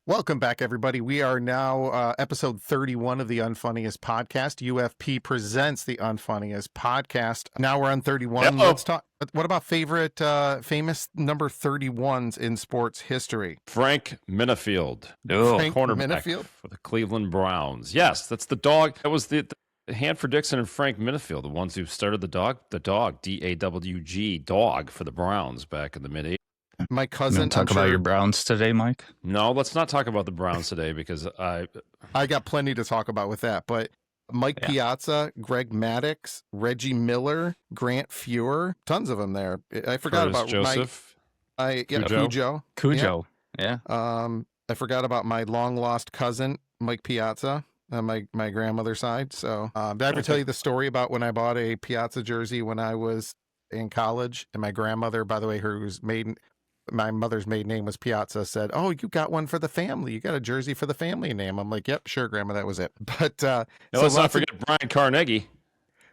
Welcome back, everybody. We are now episode 31 of the Unfunniest Podcast. UFP presents the Unfunniest Podcast. Now we're on 31. Hello. Let's talk. What about famous number 31s in sports history? Frank Minifield, Frank cornerback Minifield? for the Cleveland Browns. Yes, that's the dog. That was the Hanford Dixon and Frank Minifield, the ones who started the dog, DAWG, dog for the Browns back in the mid-80s. My cousin. Talk about your Browns today, Mike? No, let's not talk about the Browns today because I got plenty to talk about with that. But Mike Piazza, Greg Maddux, Reggie Miller, Grant Fuhr, tons of them there. I forgot Curtis about Joseph. Cujo. Yeah. I forgot about my long lost cousin, Mike Piazza, on my grandmother's side. So did I ever tell you the story about when I bought a Piazza jersey when I was in college? And my grandmother, by the way, my mother's maiden name was Piazza, said, "Oh, you got one for the family. You got a jersey for the family name." I'm like, "Yep, sure, Grandma, that was it." But let's not forget Brian Carnegie.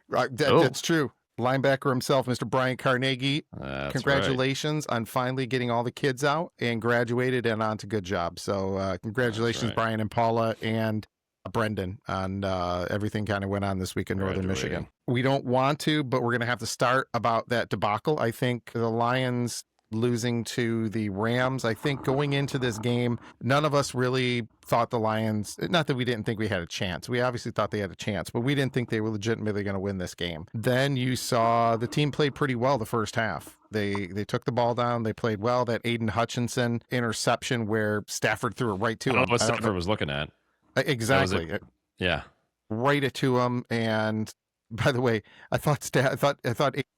That's true. Linebacker himself, Mr. Brian Carnegie. That's Congratulations on finally getting all the kids out and graduated and on to good job. So congratulations, Brian and Paula and Brendan, on everything kind of went on this week in Northern Michigan. We don't want to, but we're going to have to start about that debacle. I think the Lions losing to the Rams. I think going into this game, none of us really thought the Lions, not that we didn't think we had a chance. We obviously thought they had a chance, but we didn't think they were legitimately going to win this game. Then you saw the team played pretty well the first half. They took the ball down. They played well. That Aiden Hutchinson interception where Stafford threw it right to him. I don't know what Stafford was looking at. Exactly. Yeah. Right it to him. And by the way, I thought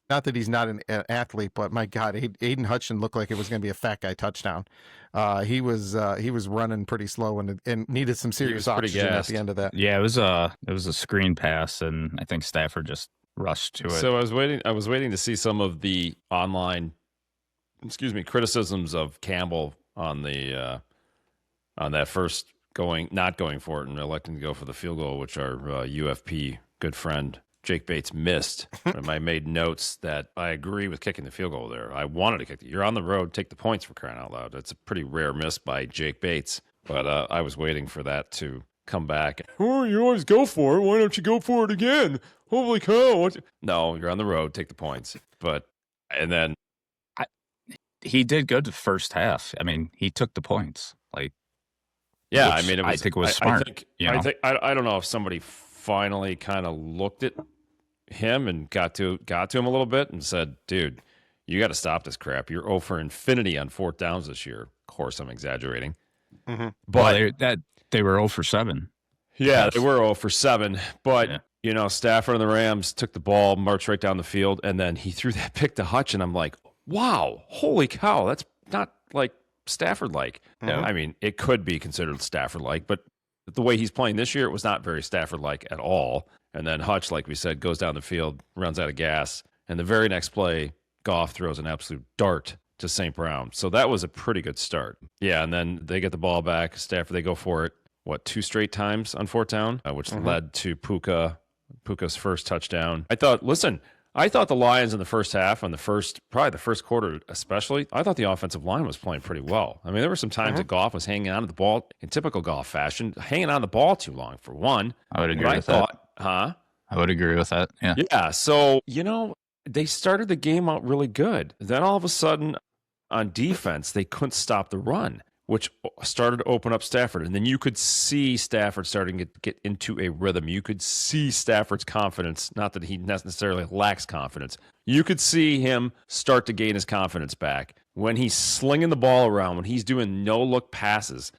not that he's not an athlete, but my God, Aiden Hutchinson looked like it was going to be a fat guy touchdown. He was running pretty slow and needed some serious oxygen at the end of that. Yeah, it was a screen pass, and I think Stafford just rushed to it. So I was waiting to see some of the online, criticisms of Campbell on the on that first not going for it and electing to go for the field goal, which our UFP good friend Jake Bates missed. I made notes that I agree with kicking the field goal there. I wanted to kick it. You're on the road, take the points, for crying out loud. That's a pretty rare miss by Jake Bates, but I was waiting for that to come back. Oh, you always go for it. Why don't you go for it again? Holy cow. No, you're on the road, take the points. And then he did good the first half. I mean, he took the points. I think it was smart. I don't know if somebody finally kind of looked at him and got to him a little bit and said, "Dude, you got to stop this crap. You're 0 for infinity on fourth downs this year." Of course, I'm exaggerating, but they were 0 for 7. Yeah, they were 0 for 7. But Stafford and the Rams took the ball, marched right down the field, and then he threw that pick to Hutch, and I'm like, "Wow, holy cow! That's not like Stafford-like." I mean, it could be considered Stafford-like, but the way he's playing this year, it was not very Stafford-like at all. And then Hutch, like we said, goes down the field, runs out of gas. And the very next play, Goff throws an absolute dart to St. Brown. So that was a pretty good start. Yeah, and then they get the ball back. Stafford, they go for it, 2 straight times on fourth down, which led to Puka's first touchdown. I thought the Lions in the first half, probably the first quarter especially, I thought the offensive line was playing pretty well. I mean, there were some times that Goff was hanging on to the ball in typical Goff fashion, hanging on the ball too long, for one. I would agree with that. Huh? I would agree with that, yeah. Yeah, so, they started the game out really good. Then all of a sudden, on defense, they couldn't stop the run, which started to open up Stafford. And then you could see Stafford starting to get into a rhythm. You could see Stafford's confidence, not that he necessarily lacks confidence. You could see him start to gain his confidence back. When he's slinging the ball around, when he's doing no-look passes,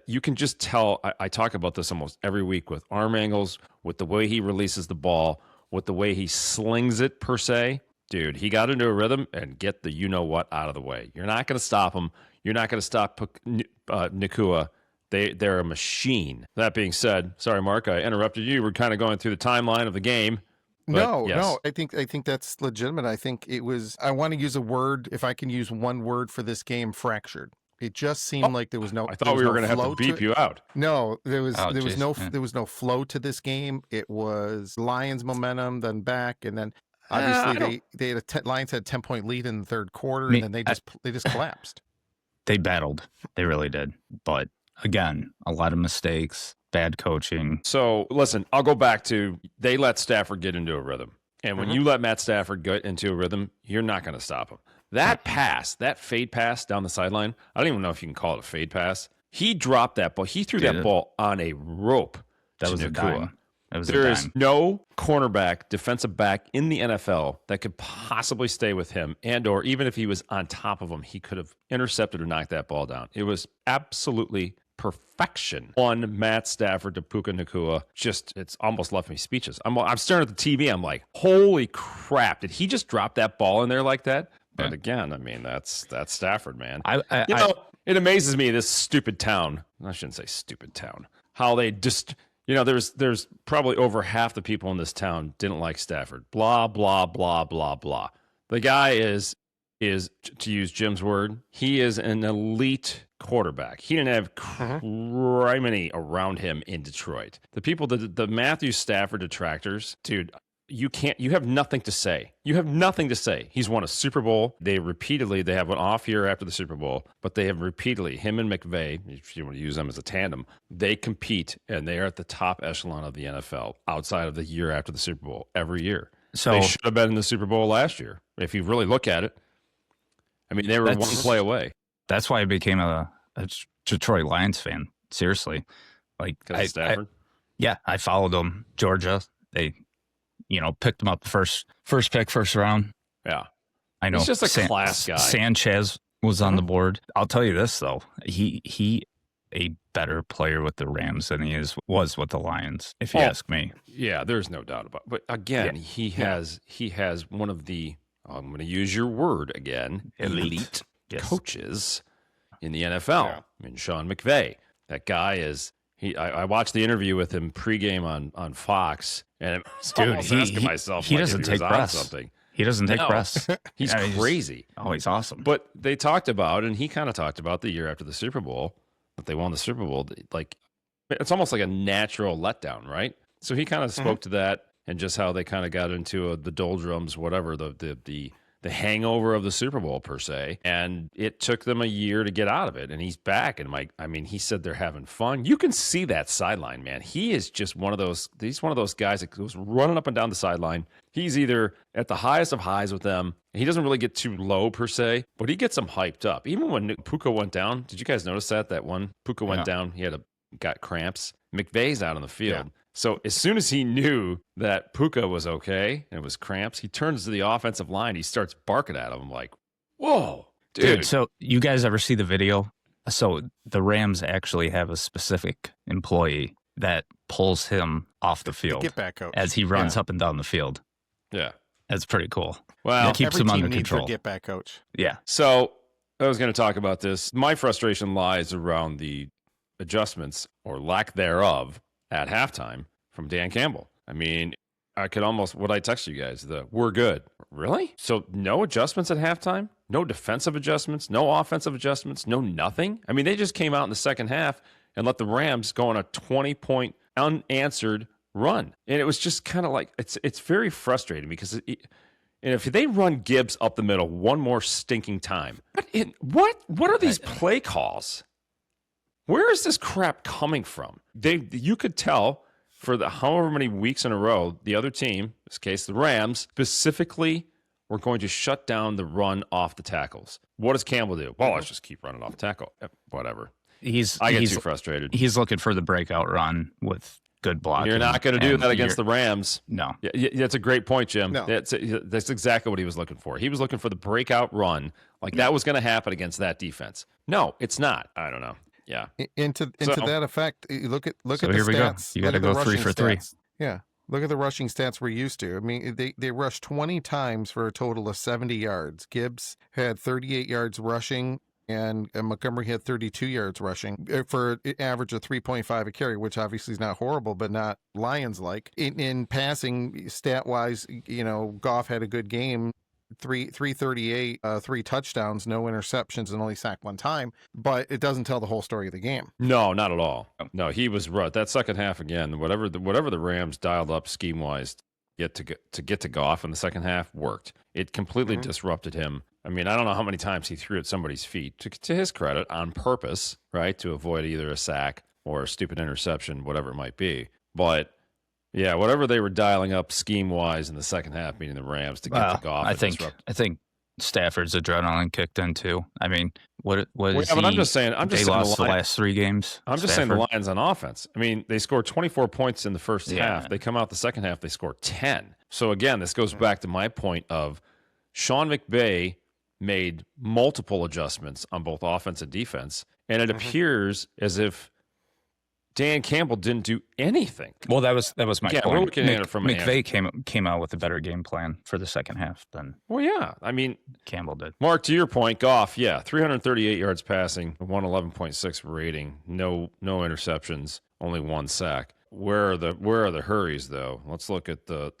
you can just tell, I talk about this almost every week with arm angles, with the way he releases the ball, with the way he slings it per se. Dude, he got into a rhythm and get the you-know-what out of the way. You're not going to stop him. You're not going to stop Nakua. They're a machine. That being said, sorry, Mark, I interrupted you. We're kind of going through the timeline of the game. No, I think that's legitimate. I think it was. I want to use a word, if I can use one word for this game: fractured. It just seemed like there was no. I thought we were going to have to beep you out. No, there was no flow to this game. It was Lions momentum, then back, and then obviously they had Lions had 10-point lead in the third quarter, and then they just collapsed. They battled. They really did. But again, a lot of mistakes, bad coaching. So listen, I'll go back to they let Stafford get into a rhythm. And when you let Matt Stafford get into a rhythm, you're not going to stop him. That pass, that fade pass down the sideline, I don't even know if you can call it a fade pass. He dropped that ball. He threw that ball on a rope. That was a dime. There is no cornerback, defensive back in the NFL that could possibly stay with him, and or even if he was on top of him, he could have intercepted or knocked that ball down. It was absolutely perfection on Matt Stafford to Puka Nacua. Just, it's almost left me speechless. I'm staring at the TV. I'm like, holy crap! Did he just drop that ball in there like that? But again, I mean, that's Stafford, man. It amazes me, this stupid town. I shouldn't say stupid town. How they just, there's probably over half the people in this town didn't like Stafford. Blah, blah, blah, blah, blah. The guy is, to use Jim's word, he is an elite quarterback. He didn't have criminy around him in Detroit. The people, the Matthew Stafford detractors, dude, you have nothing to say. You have nothing to say. He's won a Super Bowl. They have an off year after the Super Bowl, but they have repeatedly, him and McVay, if you want to use them as a tandem, they compete and they are at the top echelon of the NFL outside of the year after the Super Bowl every year. So they should have been in the Super Bowl last year. If you really look at it, I mean, they were one play away. That's why I became a Detroit Lions fan. Seriously. Like, Stafford? I followed them. Georgia, they picked him up the first pick, first round. Yeah. I know. He's just a class guy. Sanchez was on the board. I'll tell you this, though. He a better player with the Rams than he was with the Lions, if you ask me. Yeah, there's no doubt about it. But again, he has one of the, I'm going to use your word again, elite coaches in the NFL. Yeah. I mean, Sean McVay. That guy is, I watched the interview with him pregame on Fox, and I was asking myself, he doesn't take breaths. Something. He doesn't take breaths. He's crazy. He's awesome. But they talked about, and he kind of talked about the year after the Super Bowl, that they won the Super Bowl. Like, it's almost like a natural letdown, right? So he kind of spoke to that and just how they kind of got into the doldrums, whatever, the hangover of the Super Bowl per se, and it took them a year to get out of it. And he's back, and he said they're having fun. You can see that sideline, man. He is just one of those. He's one of those guys that goes running up and down the sideline. He's either at the highest of highs with them. He doesn't really get too low per se, but he gets them hyped up. Even when Puka went down, did you guys notice that one Puka went down? He got cramps. McVay's out on the field. Yeah. So as soon as he knew that Puka was okay and it was cramps, he turns to the offensive line. He starts barking at him. I'm like, whoa, dude. So you guys ever see the video? So the Rams actually have a specific employee that pulls him off the field get back coach. As he runs up and down the field. Yeah. That's pretty cool. Well, it keeps him under control. Get back coach. Yeah. So I was going to talk about this. My frustration lies around the adjustments or lack thereof at halftime from Dan Campbell. I mean, I could almost, what I text you guys, we're good. Really? So no adjustments at halftime? No defensive adjustments? No offensive adjustments? No nothing? I mean, they just came out in the second half and let the Rams go on a 20-point unanswered run. And it was just kind of like, it's very frustrating because and if they run Gibbs up the middle one more stinking time, what are these play calls? Where is this crap coming from? You could tell for the however many weeks in a row, the other team, in this case the Rams, specifically were going to shut down the run off the tackles. What does Campbell do? Well, let's just keep running off the tackle. Whatever. I get too frustrated. He's looking for the breakout run with good blocking. You're not going to do that against the Rams. No. Yeah, that's a great point, Jim. No. That's exactly what he was looking for. He was looking for the breakout run. Like that was going to happen against that defense. No, it's not. I don't know. Yeah. Into that effect, look at the stats. You got to go 3 for 3. Yeah. Look at the rushing stats we're used to. I mean, they rushed 20 times for a total of 70 yards. Gibbs had 38 yards rushing, and Montgomery had 32 yards rushing for an average of 3.5 a carry, which obviously is not horrible, but not Lions-like. In passing, stat-wise, Goff had a good game. 338, 3 touchdowns, no interceptions, and only sacked 1 time. But it doesn't tell the whole story of the game. No, not at all. No, he was right. That second half again, whatever the Rams dialed up scheme wise to get to Goff in the second half worked. It completely disrupted him. I mean, I don't know how many times he threw at somebody's feet, to his credit, on purpose, right, to avoid either a sack or a stupid interception, whatever it might be. But, yeah, whatever they were dialing up scheme-wise in the second half, meaning the Rams, to get to Goff I and think disrupt. I think Stafford's adrenaline kicked in too. I mean, what Well, is yeah, but he? I'm just saying they lost the last 3 games. I'm just saying the Lions on offense. I mean, they scored 24 points in the first half. They come out the second half, they score 10. So, again, this goes back to my point of Sean McVay made multiple adjustments on both offense and defense, and it appears as if Dan Campbell didn't do anything. Well, that was my point. We're looking at it from McVay came out with a better game plan for the second half than I mean, Campbell did. Mark, to your point, Goff, 338 yards passing, 111.6 rating, no interceptions, only 1 sack. Where are the hurries though? Let's look at the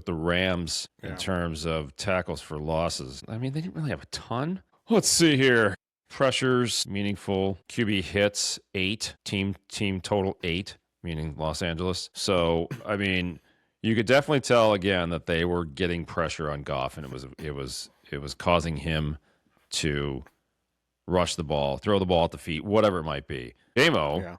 Rams in terms of tackles for losses. I mean, they didn't really have a ton. Let's see here. Pressures, meaningful. QB hits, 8. Team total 8, meaning Los Angeles. So, I mean, you could definitely tell again that they were getting pressure on Goff, and it was causing him to rush the ball, throw the ball at the feet, whatever it might be. Amo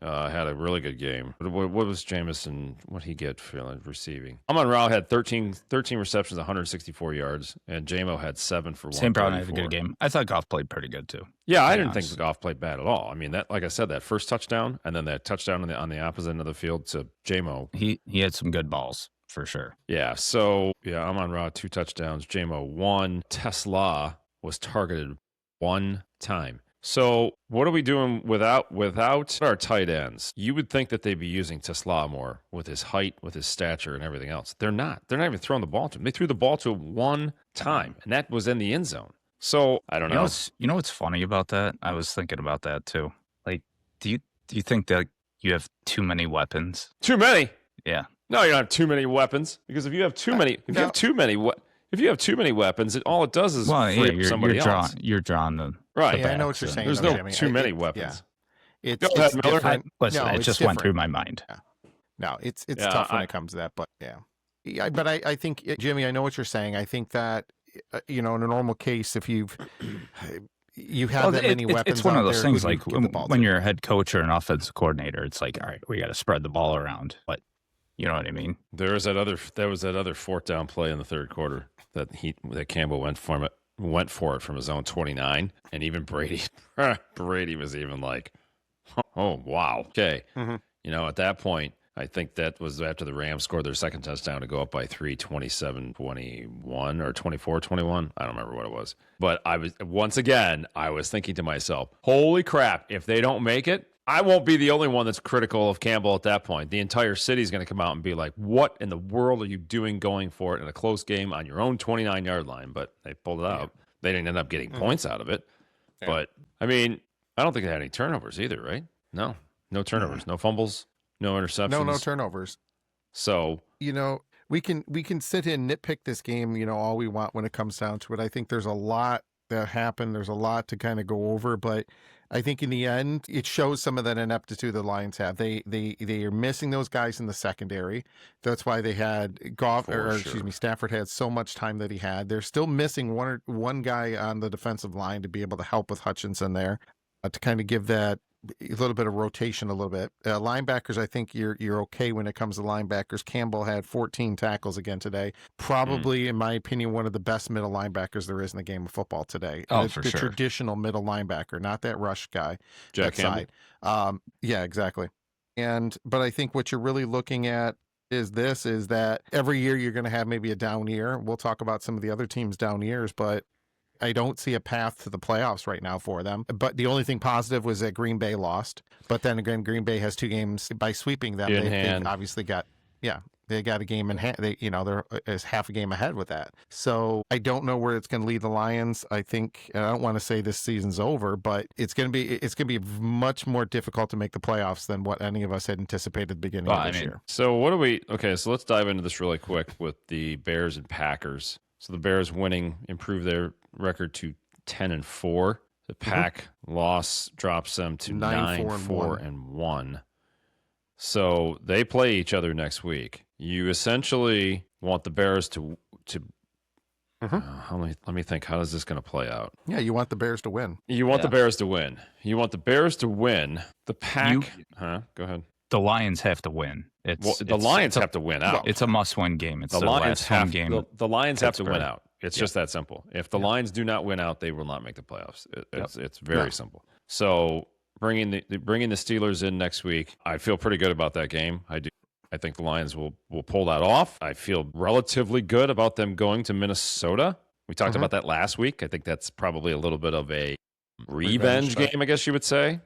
had a really good game. What was Jameson? What he get for receiving? Amon-Ra had 13 receptions, 164 yards, and J-Mo had 7 for 134. St. Brown had a good game. I thought Goff played pretty good too. Yeah, I didn't think Goff played bad at all. I mean, that, like I said, that first touchdown and then that touchdown on the opposite end of the field to J-Mo. He had some good balls for sure. Yeah. So Amon-Ra 2 touchdowns, J-Mo 1. Tesla was targeted 1 time. So what are we doing without our tight ends? You would think that they'd be using Tesla more with his height, with his stature, and everything else. They're not. They're not even throwing the ball to him. They threw the ball to him 1 time, and that was in the end zone. So I don't know. You know what's funny about that? I was thinking about that too. Like, do you think that you have too many weapons? Too many? Yeah. No, you don't have too many weapons, because if you have too many, if you have too many weapons, all it does is free up somebody else. You're drawing the right. I know what you're saying. There's too many weapons. Yeah. Go ahead, Miller. Different. It just went through my mind. Yeah. No, it's tough when it comes to that, but but I think, Jimmy, I know what you're saying. I think that in a normal case, if you have that many weapons, it's one of those things like when you're a head coach or an offensive coordinator, it's like, all right, we got to spread the ball around, but you know what I mean? There was that other 4th down play in the third quarter that Campbell went for it from his own 29, and even Brady was even like, oh wow, okay. At that point, I think that was after the Rams scored their second touchdown to go up by 3, 27-21 or 24-21. I don't remember what it was, but I was thinking to myself, holy crap, if they don't make it, I won't be the only one that's critical of Campbell at that point. The entire city's going to come out and be like, what in the world are you doing going for it in a close game on your own 29-yard line? But they pulled it out. They didn't end up getting points out of it. Yeah. But, I mean, I don't think they had any turnovers either, right? No turnovers, no fumbles, no interceptions. No turnovers. So, we can sit here and nitpick this game, all we want when it comes down to it. I think there's a lot that happened. There's a lot to kind of go over, but I think in the end, it shows some of that ineptitude the Lions have. They are missing those guys in the secondary. That's why they had Stafford had so much time that he had. They're still missing one guy on the defensive line to be able to help with Hutchinson there, to kind of give that a little bit of rotation a little bit. Linebackers, I think you're okay when it comes to linebackers. Campbell had 14 tackles again today. Probably, in my opinion, one of the best middle linebackers there is in the game of football today. Oh, for sure. Traditional middle linebacker, not that rush guy. Jack Campbell. Side. Yeah, exactly. But I think what you're really looking at is that every year you're going to have maybe a down year. We'll talk about some of the other teams' down years, but I don't see a path to the playoffs right now for them. But the only thing positive was that Green Bay lost. But then again, Green Bay has 2 games by sweeping them. They obviously got, they got a game in hand. They're half a game ahead with that. So I don't know where it's going to lead the Lions. I think, and I don't want to say this season's over, but it's going to be much more difficult to make the playoffs than what any of us had anticipated at the beginning of this year. So so let's dive into this really quick with the Bears and Packers. So the Bears improved their record to 10-4. The Pack loss drops them to 9-4-1. So they play each other next week. You essentially want the Bears to Let me think. How is this going to play out? Yeah, you want the Bears to win. You want the Bears to win. You want the Bears to win. The Pack. Go ahead. The Lions have to win. The Lions have to win out. It's a must-win game. It's the their Lions last home game. The Lions have to win Pittsburgh. out. It's just that simple. If the Lions do not win out, they will not make the playoffs. It's very simple. So bringing the Steelers in next week, I feel pretty good about that game. I do. I think the Lions will pull that off. I feel relatively good about them going to Minnesota. We talked about that last week. I think that's probably a little bit of a revenge game, I guess you would say.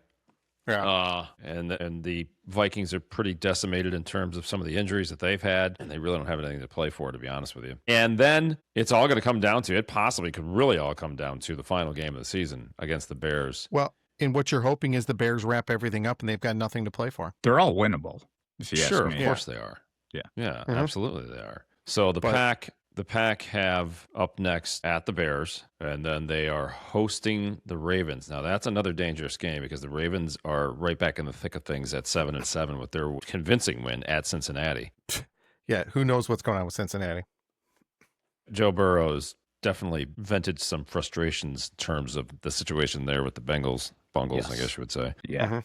Yeah. And the Vikings are pretty decimated in terms of some of the injuries that they've had, and they really don't have anything to play for, to be honest with you. And then it's all going to come down to, it possibly could really all come down to the final game of the season against the Bears. Well, and what you're hoping is the Bears wrap everything up and they've got nothing to play for. They're all winnable. If you Sure, ask me. of course they are. Yeah. Absolutely they are. So the Pack have up next at the Bears, and then they are hosting the Ravens. Now that's another dangerous game because the Ravens are right back in the thick of things at 7-7 with their convincing win at Cincinnati. Yeah, who knows what's going on with Cincinnati? Joe Burrow's definitely vented some frustrations in terms of the situation there with the Bungles, I guess you would say. Yeah.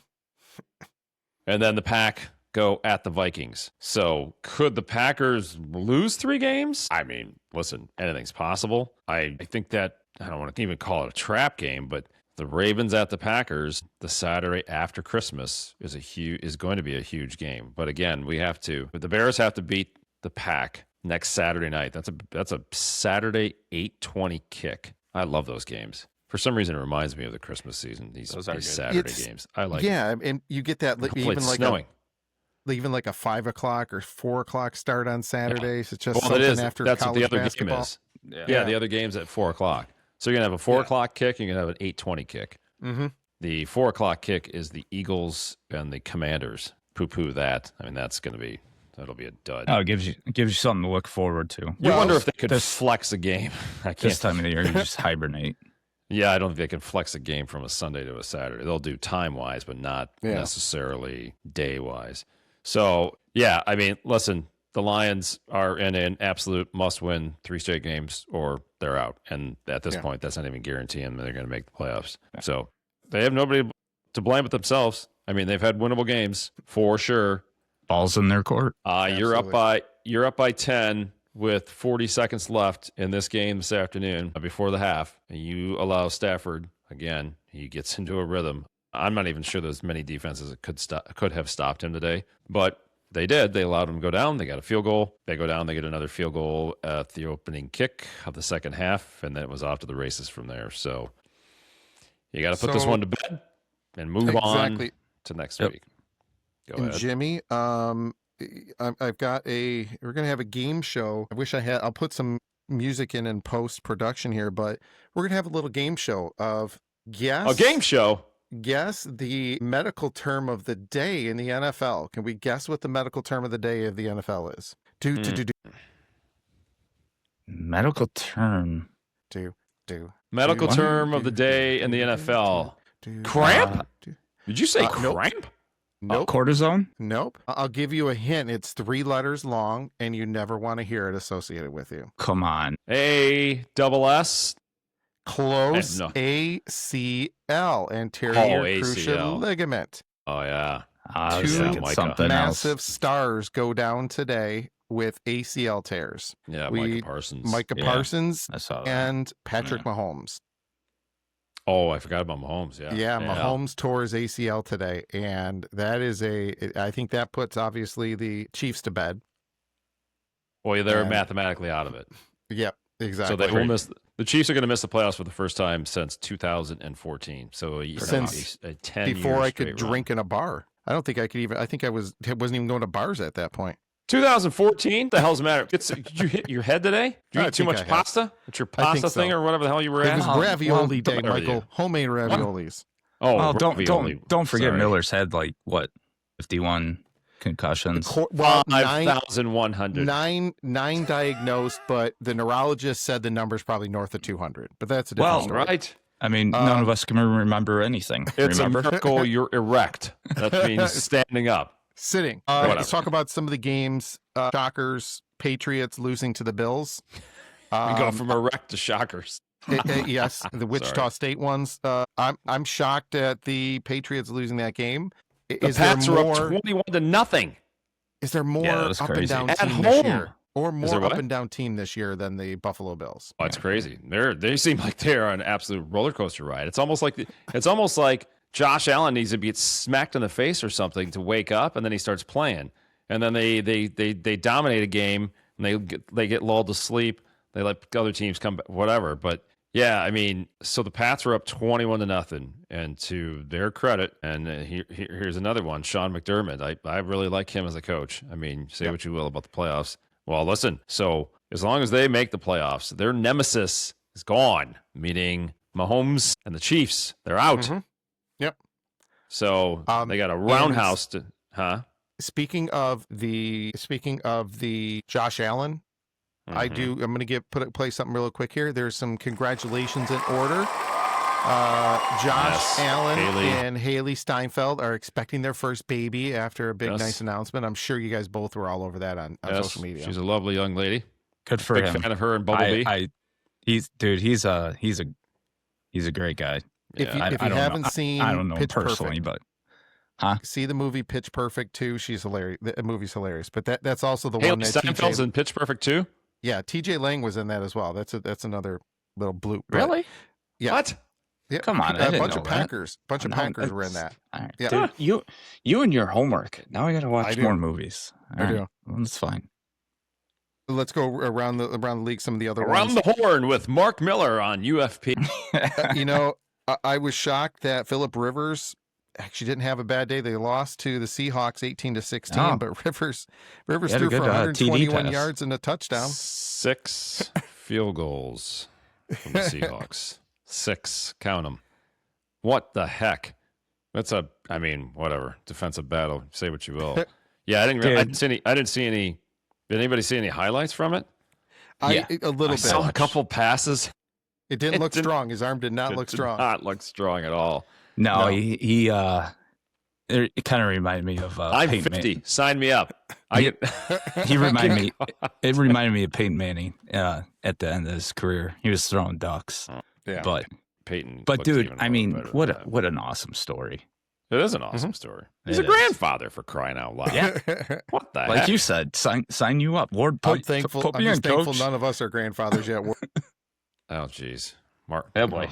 And then the Pack go at the Vikings. So could the Packers lose 3 games? I mean, listen, anything's possible. I think that, I don't want to even call it a trap game, but the Ravens at the Packers, the Saturday after Christmas is going to be a huge game. But again, the Bears have to beat the Pack next Saturday night. That's a Saturday 8:20 kick. I love those games. For some reason, it reminds me of the Christmas season. These Saturday games. I like. Yeah, and you get that even like snowing. Even like a 5 o'clock or 4 o'clock start on Saturdays. It's just after that's college what the other basketball. game is. Yeah, the other game's at 4 o'clock. So you're gonna have a 4 o'clock kick. You're gonna have an 8:20 kick. Mm-hmm. The 4 o'clock kick is the Eagles and the Commanders. Poo that. I mean, that'll be a dud. Oh, it gives you something to look forward to. You wonder if they could flex a game. This time of the year, you just hibernate. Yeah, I don't think they can flex a game from a Sunday to a Saturday. They'll do time-wise, but not necessarily day-wise. So, yeah, I mean, listen, the Lions are in an absolute must-win 3 straight games or they're out. And at this point, that's not even guaranteeing they're going to make the playoffs. Yeah. So they have nobody to blame but themselves. I mean, they've had winnable games for sure. Balls in their court. You're up by 10 with 40 seconds left in this game this afternoon before the half, and you allow Stafford again. He gets into a rhythm. I'm not even sure there's many defenses that could have stopped him today, but they did. They allowed him to go down. They got a field goal. They go down. They get another field goal at the opening kick of the second half, and then it was off to the races from there. So you got to put this one to bed and move on to next week. Go ahead. Jimmy, I've got we're going to have a game show. I wish I'll put some music in post-production here, but we're going to have a little game show of guess. A game show? Guess the medical term of the day in the NFL. Can we guess what the medical term of the day of the NFL is? Medical term. Medical term of the day in the NFL. Cramp? Did you say cramp? Nope. Cortisone? Nope. I'll give you a hint. It's 3 letters long, and you never want to hear it associated with you. Come on. ASS? Close. ACL, anterior cruciate ligament. Oh, yeah. 2 massive stars go down today with ACL tears. Yeah, Micah Parsons. Parsons I saw that. and Patrick Mahomes. Oh, I forgot about Mahomes. Yeah. Mahomes tore his ACL today, and that is I think that puts obviously the Chiefs to bed. Well, they're mathematically out of it. Yep, exactly. So they will miss. The Chiefs are going to miss the playoffs for the first time since 2014. So since a 10 before I could run. drink in a bar. I don't think I could even. I think I wasn't even going to bars at that point. 2014? The hell's the matter? Did you hit your head today? Did you eat too much pasta? It's your pasta thing or whatever the hell you were at? It was ravioli day, Michael. Homemade raviolis. Oh, don't forget Miller's had 51 concussions. 5,100. Nine diagnosed, but the neurologist said the number's probably north of 200. But that's a different story. Right. I mean, none of us can remember anything. It's a miracle you're erect. That means standing up. Sitting. Let's talk about some of the games. Shockers, Patriots losing to the Bills. We go from a wreck to shockers. Yes, the Wichita State ones. I'm shocked at the Patriots losing that game. The Pats are up 21-0. Is there more up and down at team home this year, or more what? up and down team this year than the Buffalo Bills? Oh, it's crazy. They seem like they're on an absolute roller coaster ride. It's almost like Josh Allen needs to be smacked in the face or something to wake up, and then he starts playing, and then they dominate a game, and they get lulled to sleep. They let other teams come back, whatever. But yeah, I mean, so the Pats were up 21-0, and to their credit, and here's another one, Sean McDermott. I really like him as a coach. I mean, say what you will about the playoffs. Well, listen, so as long as they make the playoffs, their nemesis is gone, meaning Mahomes and the Chiefs. They're out. Mm-hmm. Yep. So they got a roundhouse Speaking of the Josh Allen, I'm going to play something real quick here. There's some congratulations in order. Josh Allen and Haley Steinfeld are expecting their first baby after a big, nice announcement. I'm sure you guys both were all over that on social media. She's a lovely young lady. Good for him. Big fan of her and Bumblebee. He's a great guy. If you haven't seen, I don't know him Pitch personally, Perfect, but see the movie Pitch Perfect 2. She's hilarious. The movie's hilarious. But that's also the Haley one that Steinfeld's in Pitch Perfect 2? Yeah, TJ Lang was in that as well. That's another little bloop. Really? Yeah. What? Yeah, come on, a bunch of Packers were in that. Right. Yeah. Dude, you and your homework. Now I got to watch more movies. I do. Well, that's fine. Let's go around the league. Some of the other ones. Around the horn with Mark Miller on UFP. I was shocked that Phillip Rivers actually didn't have a bad day. They lost to the Seahawks 18-16, but Rivers threw for 121 yards and a touchdown. 6 field goals from the Seahawks. 6, count them. What the heck? Whatever. Defensive battle. Say what you will. Yeah, I didn't see any. Did anybody see any highlights from it? A little bit. I saw a couple passes. It didn't look strong. His arm did not look strong. Did not look strong at all. No. He it kind of reminded me of I'm Peyton 50. Manning. Sign me up. He reminded me. It reminded me of Peyton Manning at the end of his career. He was throwing ducks. Yeah, but Peyton. But dude, I mean, what an awesome story. It is an awesome story. He's a grandfather, for crying out loud. Yeah. What the heck? Like you said, sign you up. Lord, I'm thankful none of us are grandfathers yet. Oh, geez. Mark. Oh, boy.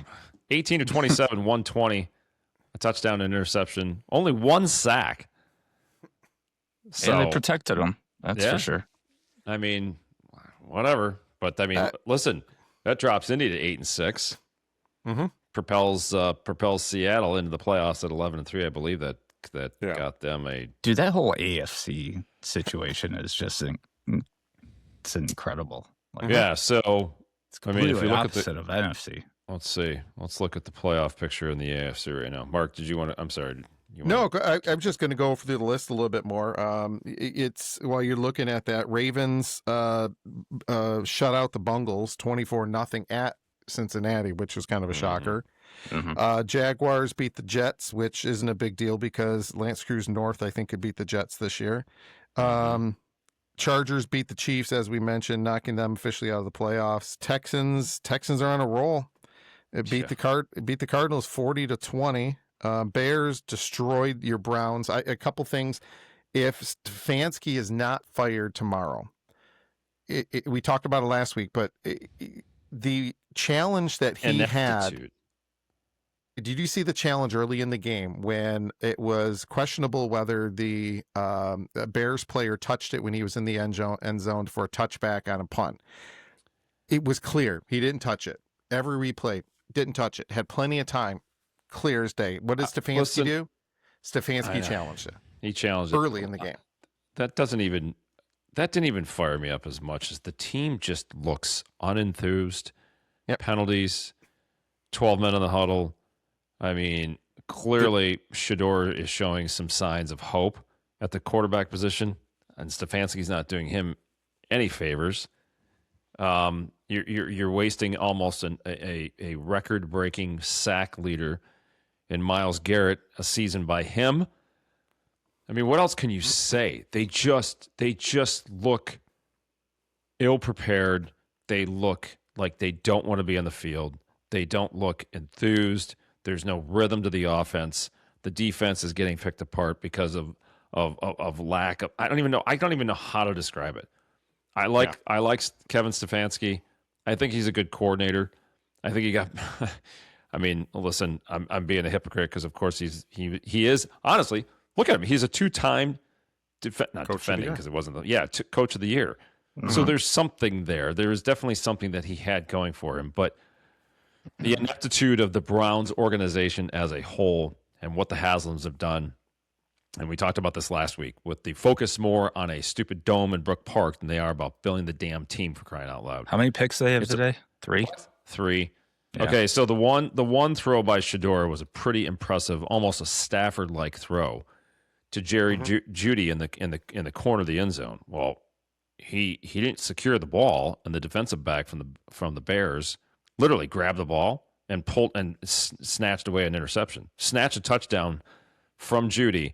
18-27, 120. A touchdown, an interception. Only 1 sack. So, and they protected him. That's for sure. I mean, whatever. But, I mean, listen, that drops Indy to 8-6. Mm-hmm. Propels Seattle into the playoffs at 11-3. I believe that got them a. Dude, that whole AFC situation is just it's incredible. Like, so it's completely if you look opposite at of NFC. Let's see. Let's look at the playoff picture in the AFC right now. Mark, did you want to? I'm sorry. I'm just going to go through the list a little bit more. It's while you're looking at that, Ravens shut out the Bungles 24-0 at Cincinnati, which was kind of a shocker. Mm-hmm. Jaguars beat the Jets, which isn't a big deal because Lance Cruz North, I think, could beat the Jets this year. Chargers beat the Chiefs, as we mentioned, knocking them officially out of the playoffs. Texans are on a roll. It beat the Cardinals 40-20. Bears destroyed your Browns. A couple things. If Stefanski is not fired tomorrow, we talked about it last week, but the challenge that he had. Did you see the challenge early in the game when it was questionable whether the Bears player touched it when he was in the end zone for a touchback on a punt? It was clear he didn't touch it. Every replay didn't touch it. Had plenty of time. Clear as day. What did Stefanski do? Stefanski challenged it. He challenged early it in the game. That didn't even fire me up as much as the team just looks unenthused. Yep. Penalties, 12 men in the huddle. I mean, clearly Shador is showing some signs of hope at the quarterback position, and Stefanski's not doing him any favors. You're wasting almost a record-breaking sack leader in Myles Garrett, a season by him. I mean, what else can you say? They just look ill-prepared. they look like they don't want to be on the field. They don't look enthused. There's no rhythm to the offense. The defense is getting picked apart because of lack of. I don't even know how to describe it. I like Kevin Stefanski. I think he's a good coordinator. I think he got. I mean, listen, I'm being a hypocrite because of course he is. Honestly, look at him. He's a two-time not defending because it wasn't coach of the year. Mm-hmm. So there's something there. There is definitely something that he had going for him, but the ineptitude of the Browns organization as a whole and what the Haslams have done, and we talked about this last week, with the focus more on a stupid dome in Brook Park than they are about building the damn team, for crying out loud. How many picks do they have today? Three. Yeah. Okay, so the one throw by Shedeur was a pretty impressive, almost a Stafford-like throw to Jerry Jeudy in the corner of the end zone. Well, he didn't secure the ball, and the defensive back from the Bears literally grabbed the ball and pulled and snatched away an interception, snatched a touchdown from Jeudy,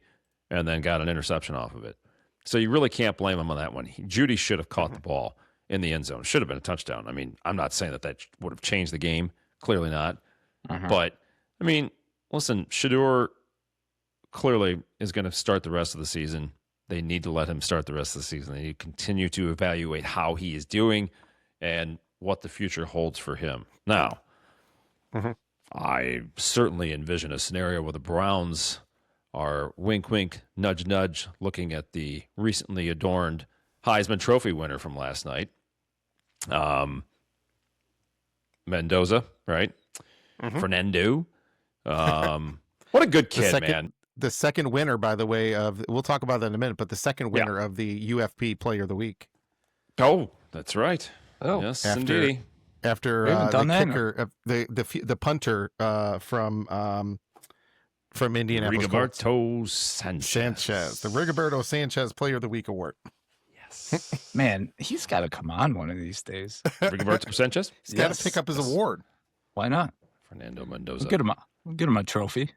and then got an interception off of it. So you really can't blame him on that one. Jeudy should have caught the ball in the end zone. Should have been a touchdown. I mean, I'm not saying that would have changed the game. Clearly not. But, I mean, listen, Shedeur clearly is going to start the rest of the season. They need to let him start the rest of the season. They need to continue to evaluate how he is doing and what the future holds for him. Now, I certainly envision a scenario where the Browns are wink, wink, nudge, nudge, looking at the recently adorned Heisman Trophy winner from last night, Mendoza, right? Fernando. What a good kid, man. The second winner, by the way, we'll talk about that in a minute, but the second winner of the UFP Player of the Week. Oh, that's right. Oh, yes, indeed. After the kicker, the punter from Indianapolis, Rigoberto Sanchez, the Rigoberto Sanchez Player of the Week award. Yes, man, he's got to come on one of these days. Rigoberto Sanchez, he's got to pick up his award. Why not? Fernando Mendoza, we'll get him a trophy.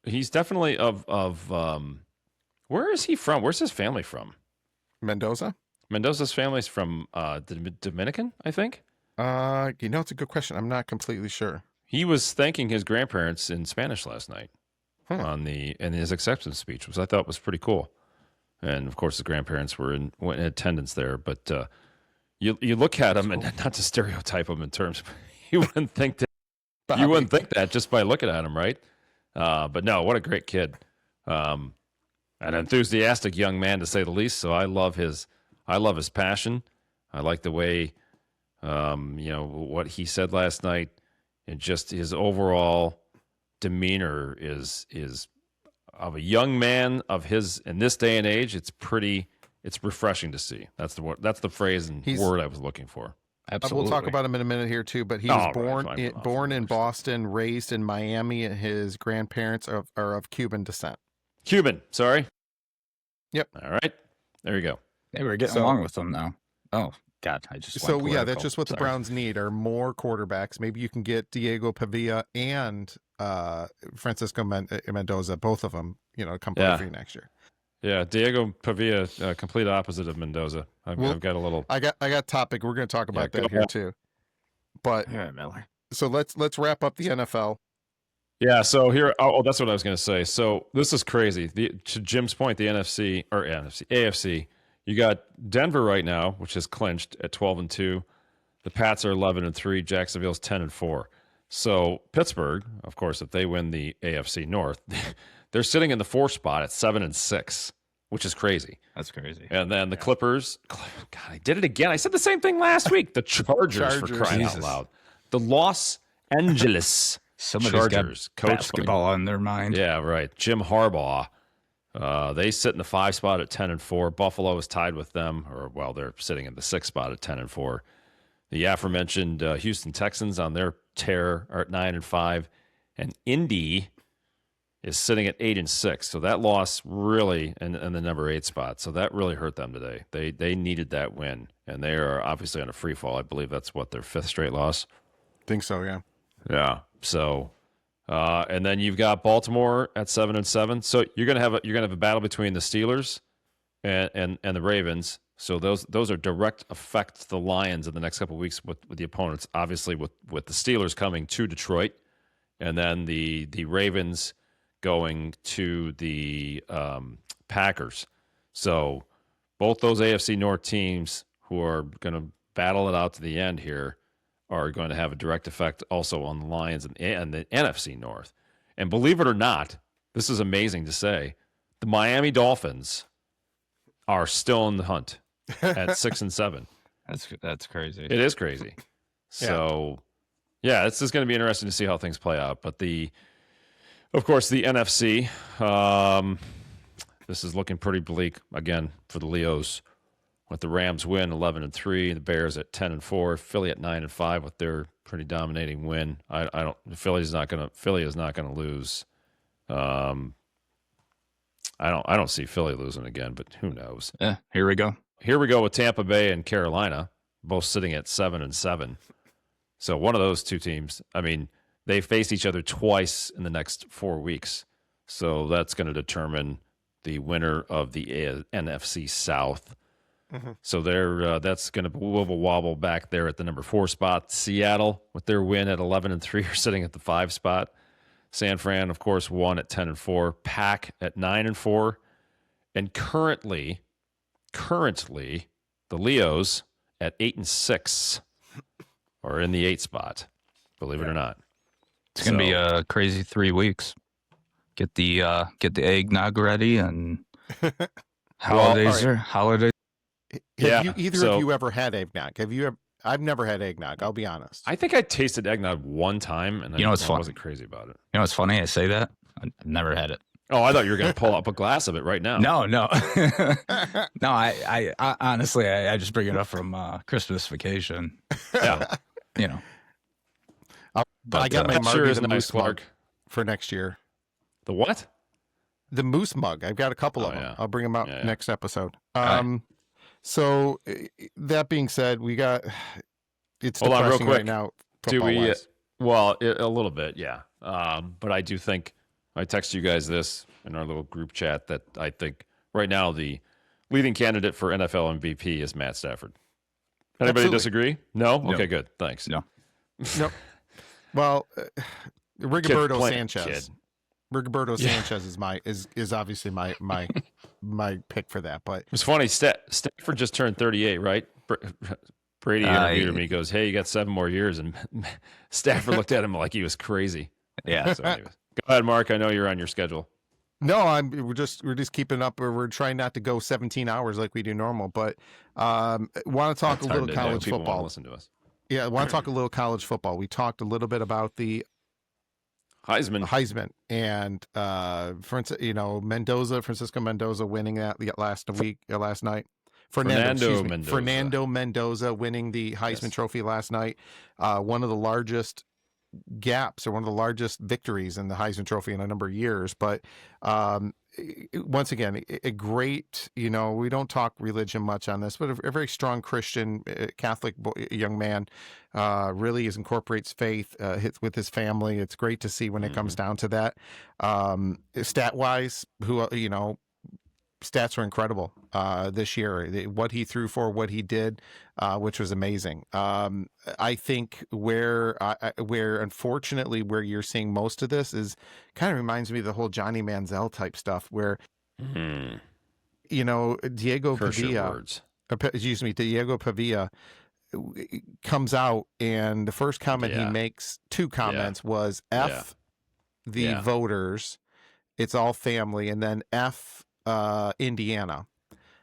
He's definitely of where is he from? Where's his family from? Mendoza's family's from the Dominican, I think. It's a good question. I'm not completely sure. He was thanking his grandparents in Spanish last night in his acceptance speech, which I thought was pretty cool. And of course, his grandparents were in attendance there. But you look at him, and not to stereotype him in terms, you wouldn't think that. You wouldn't think that just by looking at him, right? But no, what a great kid. An enthusiastic young man, to say the least. So I love his passion. I like the way, what he said last night, and just his overall demeanor is of a young man of his in this day and age. It's refreshing to see. That's the phrase and word I was looking for. Absolutely. We'll talk about him in a minute here too, but he was born in Boston, raised in Miami, and his grandparents are of Cuban descent. Cuban, sorry. Yep. All right. There you go. They were getting along with them now. Oh, God. I just that's just what the Browns need are more quarterbacks. Maybe you can get Diego Pavia and Francisco Mendoza, both of them, come play for you next year. Yeah, Diego Pavia, complete opposite of Mendoza. I've got a little. I got topic. We're going to talk about that here too. But Miller. So let's wrap up the NFL. Yeah. So here, that's what I was going to say. So this is crazy. To Jim's point, the AFC. You got Denver right now, which is clinched at 12-2. The Pats are 11-3. Jacksonville's 10-4. So Pittsburgh, of course, if they win the AFC North, they're sitting in the 4th spot at 7-6, which is crazy. That's crazy. And then the Clippers, God, I did it again. I said the same thing last week. The Chargers. For crying out loud. The Los Angeles Chargers. Basketball on their mind. Yeah, right. Jim Harbaugh. They sit in the 5 spot at 10-4. Buffalo is tied with them, they're sitting in the 6 spot at 10-4. The aforementioned Houston Texans on their tear are at 9-5, and Indy is sitting at 8-6. So that loss really, in the number 8 spot. So that really hurt them today. They needed that win, and they are obviously on a free fall. I believe that's their 5th straight loss. Think so, yeah. Yeah. So. And then you've got Baltimore at 7-7. So you're gonna have a battle between the Steelers and the Ravens, So those are direct effect to the Lions in the next couple of weeks with the opponents. Obviously, with the Steelers coming to Detroit, and then the Ravens going to the Packers. So both those AFC North teams who are going to battle it out to the end here are going to have a direct effect also on the Lions and the NFC North. And believe it or not, this is amazing to say, the Miami Dolphins are still in the hunt at 6-7. That's crazy. It is crazy. So, yeah, it's just going to be interesting to see how things play out. But of course, the NFC, this is looking pretty bleak again for the Leos. With the Rams win 11-3, the Bears at 10-4, Philly at 9-5 with their pretty dominating win. Philly is not going to lose. I don't see Philly losing again, but who knows? Yeah, here we go. Here we go with Tampa Bay and Carolina, both sitting at 7-7. So one of those two teams, I mean, they face each other twice in the next 4 weeks. So that's going to determine the winner of the NFC South. Mm-hmm. So that's going to wobble back there at the number 4 spot. Seattle, with their win at 11-3, are sitting at the 5 spot. San Fran, of course, won at 10-4. Pack at 9-4, and currently, the Leos at 8-6 are in the 8 spot. Believe it or not, it's going to be a crazy 3 weeks. Get the eggnog ready and holidays. Have either of you ever had eggnog? I've never had eggnog. I'll be honest. I think I tasted eggnog one time, and I wasn't crazy about it. You know what's funny? I say that. I've never had it. Oh, I thought you were going to pull up a glass of it right now. No. No, I honestly, I just bring it up from Christmas vacation. Yeah. You know. I got my sure is the nice, moose mug for next year. The what? The moose mug. I've got a couple of them. Yeah. I'll bring them up next episode. So that being said, it's Hold on real quick. right now. Do we? Well, a little bit, yeah. But I do think I text you guys this in our little group chat that I think right now the leading candidate for NFL MVP is Matt Stafford. Anybody disagree? No? Okay, good. Thanks. No. Nope. Well, Rigoberto Sanchez. Kid. Rigoberto Sanchez is obviously my pick for that. But it's funny. Stafford just turned 38, right? Brady interviewed him. He goes, "Hey, you got 7 more years," and Stafford looked at him like he was crazy. Yeah. So anyways, go ahead, Mark. I know you're on your schedule. No, we're just keeping up. We're trying not to go 17 hours like we do normal. But want to talk a little college football. Want to listen to us. Yeah, I want to talk a little college football. We talked a little bit about the Heisman, and Francisco Mendoza winning that last night. Fernando Mendoza winning the Heisman Trophy last night. One of the largest gaps, or one of the largest victories in the Heisman Trophy in a number of years. But once again, a great, we don't talk religion much on this, but a very strong Christian Catholic young man, really incorporates faith with his family. It's great to see when it comes down to that. Stat wise, stats were incredible this year. What he threw for, what he did, which was amazing. I think where unfortunately where you're seeing most of this is kind of reminds me of the whole Johnny Manziel type stuff, where Diego Pavia comes out, and the first comment he makes, 2 comments, was F the voters, it's all family, and then F Indiana.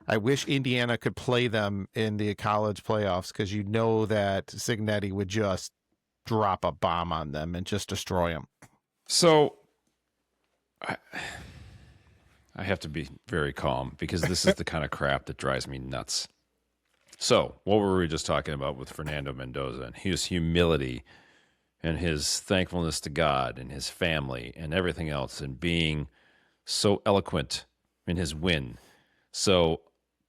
I wish Indiana could play them in the college playoffs, because that Cignetti would just drop a bomb on them and just destroy them. So I have to be very calm, because this is the kind of crap that drives me nuts. So what were we just talking about with Fernando Mendoza and his humility and his thankfulness to God and his family and everything else, and being so eloquent in his win? So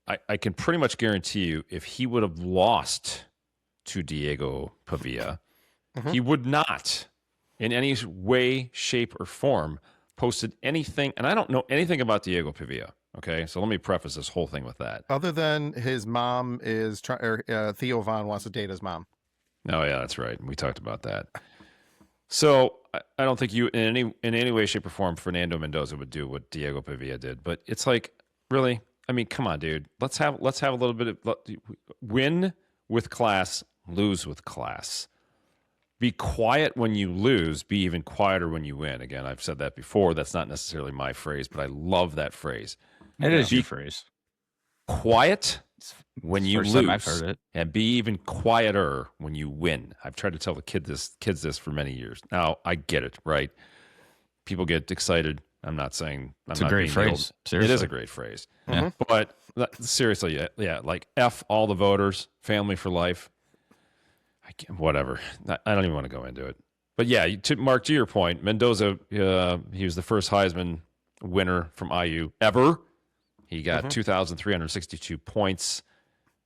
I can pretty much guarantee you, if he would have lost to Diego Pavia, he would not in any way, shape, or form posted anything. And I don't know anything about Diego Pavia. Okay, so let me preface this whole thing with that. Other than his mom is Theo Von wants to date his mom. Oh yeah, that's right. We talked about that. So I don't think you in any way, shape, or form Fernando Mendoza would do what Diego Pavia did. But it's like, really? I mean, come on, dude. Let's have a little bit of win with class, lose with class. Be quiet when you lose. Be even quieter when you win. Again, I've said that before. That's not necessarily my phrase, but I love that phrase. It is your phrase. Quiet when you First lose, time I've heard it. and be even quieter when you win. I've tried to tell the kids this for many years. Now I get it, right? People get excited. I'm not saying It's a great phrase. It is a great phrase. Yeah. But seriously, yeah, like F all the voters, family for life. Whatever. I don't even want to go into it. But yeah, Mark, to your point, Mendoza, he was the first Heisman winner from IU ever. He got 2,362 points.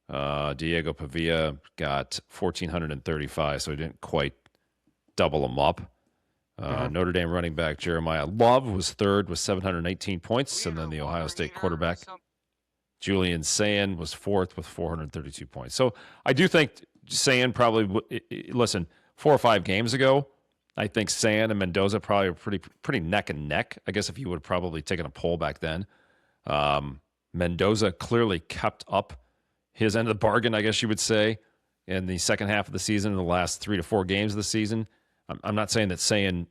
Diego Pavia got 1,435, so he didn't quite double him up. Notre Dame running back Jeremiah Love was third with 718 points, and then the Ohio State quarterback Julian Sayin was fourth with 432 points. So I do think Sayin probably listen, 4 or 5 games ago, I think Sayin and Mendoza probably were pretty neck and neck. I guess if you would have probably taken a poll back then. Mendoza clearly kept up his end of the bargain, I guess you would say, in the second half of the season, in the last 3 to 4 games of the season. I'm not saying that Sayin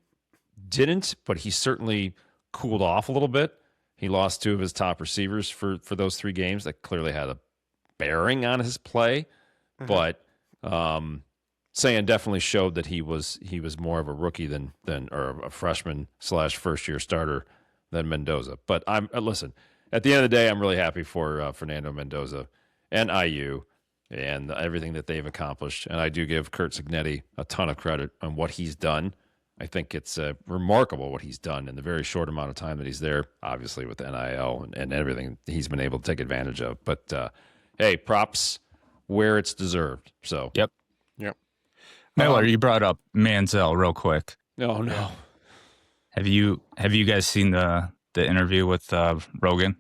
didn't, but he certainly cooled off a little bit. He lost 2 of his top receivers for those 3 games. That clearly had a bearing on his play. But Sayin definitely showed that he was more of a rookie than or a freshman / first year starter than Mendoza. But listen, at the end of the day, I'm really happy for Fernando Mendoza and IU and everything that they've accomplished. And I do give Curt Cignetti a ton of credit on what he's done. I think it's remarkable what he's done in the very short amount of time that he's there, obviously with NIL and everything he's been able to take advantage of. But, hey, props where it's deserved. So, Yep. Miller, you brought up Manziel real quick. Oh, no. Have you guys seen the interview with Rogan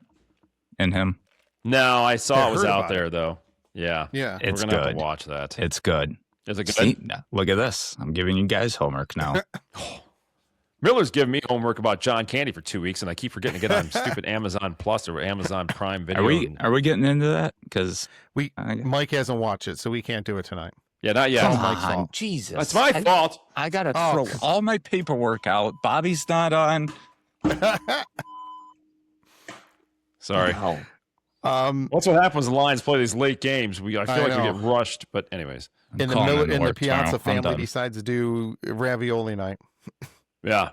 and him? No, I saw it was out about there, though. Yeah. Yeah. It's We're going to have good. to watch that. It's good. Is it good? See, look at this. I'm giving you guys homework now. Miller's giving me homework about John Candy for 2 weeks, and I keep forgetting to get on stupid Amazon Plus or Amazon Prime Video. Are we getting into that? Because Mike hasn't watched it, so we can't do it tonight. Yeah, not yet. It's Mike's fault. Jesus. That's my fault. I got to throw all my paperwork out. Bobby's not on. Sorry. Wow. That's what happens when the Lions play these late games. I feel like we get rushed, but anyways. In the Piazza family decides to do ravioli night. Yeah,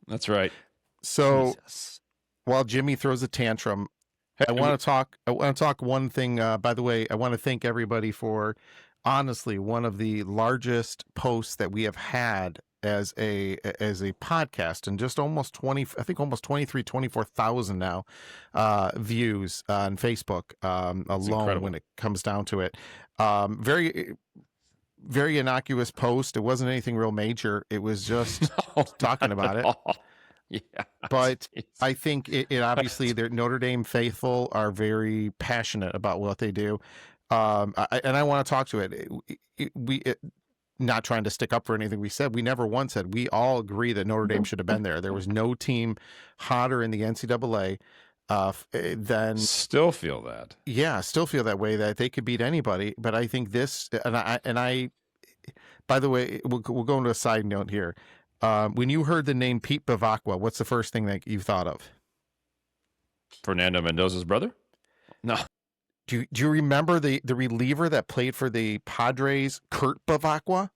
that's right. So Jesus. while Jimmy throws a tantrum, I want to talk one thing. By the way, I want to thank everybody for honestly one of the largest posts that we have had as a podcast, and just almost 24,000 now views on Facebook alone when it comes down to it. Very very innocuous post. It wasn't anything real major. It was just talking about it. Yeah, but I think it obviously the Notre Dame faithful are very passionate about what they do. And I want to talk to it. Not trying to stick up for anything we said. We never once said we all agree that Notre Dame should have been there. There was no team hotter in the NCAA than. Still feel that. Yeah, still feel that way, that they could beat anybody. But I think this, and I. By the way, we'll go into a side note here. When you heard the name Pete Bavacqua, what's the first thing that you thought of? Fernando Mendoza's brother? No. Do you remember the reliever that played for the Padres, Kurt Bavacqua?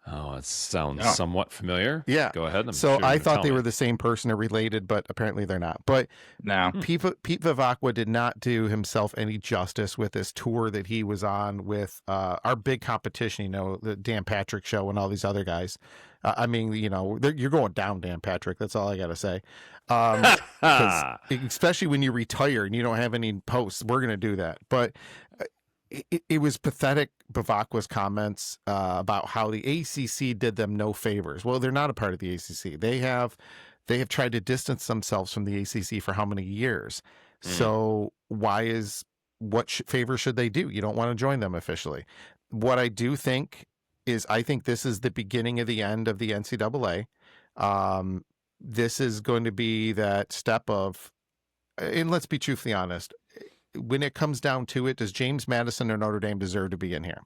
Oh, it sounds somewhat familiar. Yeah. Go ahead. I thought they were the same person or related, but apparently they're not. But no, Pete Bavacqua did not do himself any justice with this tour that he was on with our big competition, the Dan Patrick Show and all these other guys. I mean, you're going down, Dan Patrick. That's all I got to say. Especially when you retire and you don't have any posts, we're going to do that. But it was pathetic, Bavacqua's comments about how the ACC did them no favors. Well, they're not a part of the ACC. They have they have tried to distance themselves from the ACC for how many years? So what favor should they do? You don't want to join them officially. What I do think is I think this is the beginning of the end of the NCAA. This is going to be that step of, and let's be truthfully honest, when it comes down to it, does James Madison or Notre Dame deserve to be in here?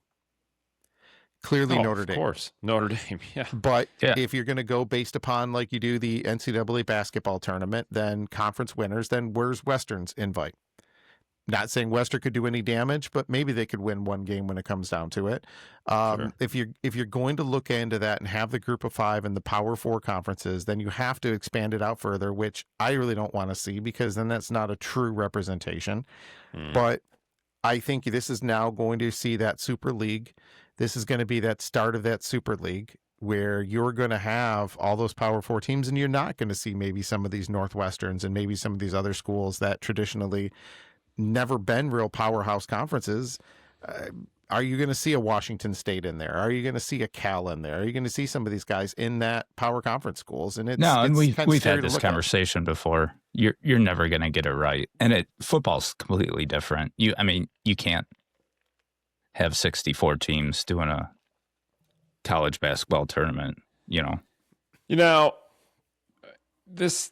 Clearly Notre Dame. Of course. Notre Dame, yeah. But if you're going to go based upon like you do the NCAA basketball tournament, then conference winners, then where's Western's invite? Not saying Western could do any damage, but maybe they could win one game when it comes down to it. Sure. If you're going to look into that and have the group of 5 and the Power 4 conferences, then you have to expand it out further, which I really don't want to see because then that's not a true representation. But I think this is now going to see that Super League. This is going to be that start of that Super League where you're going to have all those Power 4 teams, and you're not going to see maybe some of these Northwesterns and maybe some of these other schools that traditionally never been real powerhouse conferences. Are you going to see a Washington State in there? Are you going to see a Cal in there? Are you going to see some of these guys in that power conference schools? And we've had this conversation before. You're never going to get it right, and football's completely different. You can't have 64 teams doing a college basketball tournament. This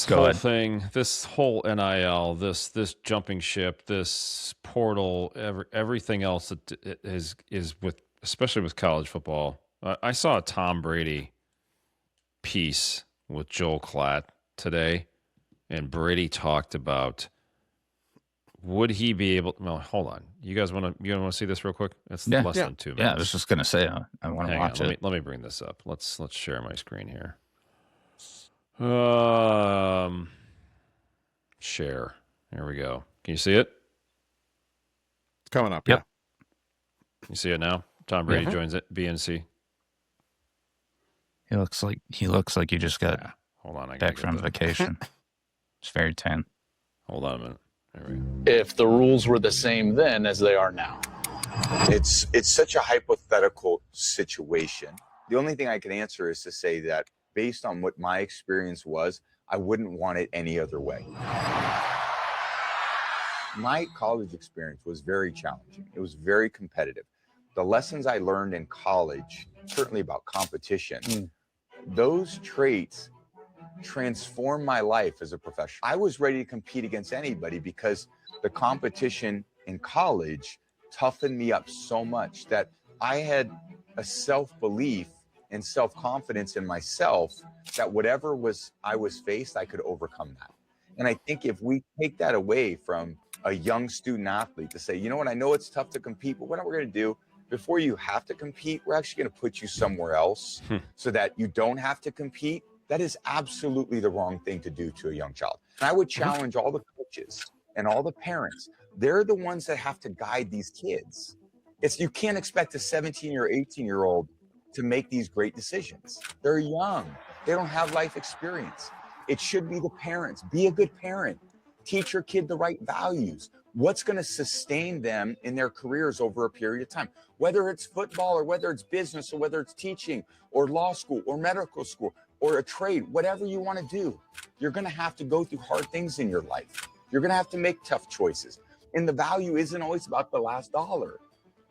whole thing, this whole NIL, this jumping ship, this portal, everything else that is with, especially with college football. I saw a Tom Brady piece with Joel Klatt today, and Brady talked about would he be able. Well, hold on, you guys want to see this real quic? It's less than 2 minutes. Yeah, I was just gonna say I want to watch it. Let me bring this up. Let's share my screen here. Share. Here we go. Can you see it? It's coming up. Yep. Yeah. You see it now? Tom Brady joins it. BNC. He looks like you just got Hold on. back from vacation. It's very tan. Hold on a minute. There we go. If the rules were the same then as they are now. It's such a hypothetical situation. The only thing I can answer is to say that based on what my experience was, I wouldn't want it any other way. My college experience was very challenging. It was very competitive. The lessons I learned in college, certainly about competition, those traits transformed my life as a professional. I was ready to compete against anybody because the competition in college toughened me up so much that I had a self-belief and self-confidence in myself that whatever I was faced, I could overcome that. And I think if we take that away from a young student athlete to say, you know what, I know it's tough to compete, but what we're going to do before you have to compete, we're actually going to put you somewhere else so that you don't have to compete. That is absolutely the wrong thing to do to a young child. And I would challenge all the coaches and all the parents. They're the ones that have to guide these kids. You can't expect a 17 or 18-year-old to make these great decisions. They're young. They don't have life experience. It should be the parents. Be a good parent. Teach your kid the right values. What's going to sustain them in their careers over a period of time? Whether it's football or whether it's business or whether it's teaching or law school or medical school or a trade, whatever you want to do, you're going to have to go through hard things in your life. You're going to have to make tough choices. And the value isn't always about the last dollar.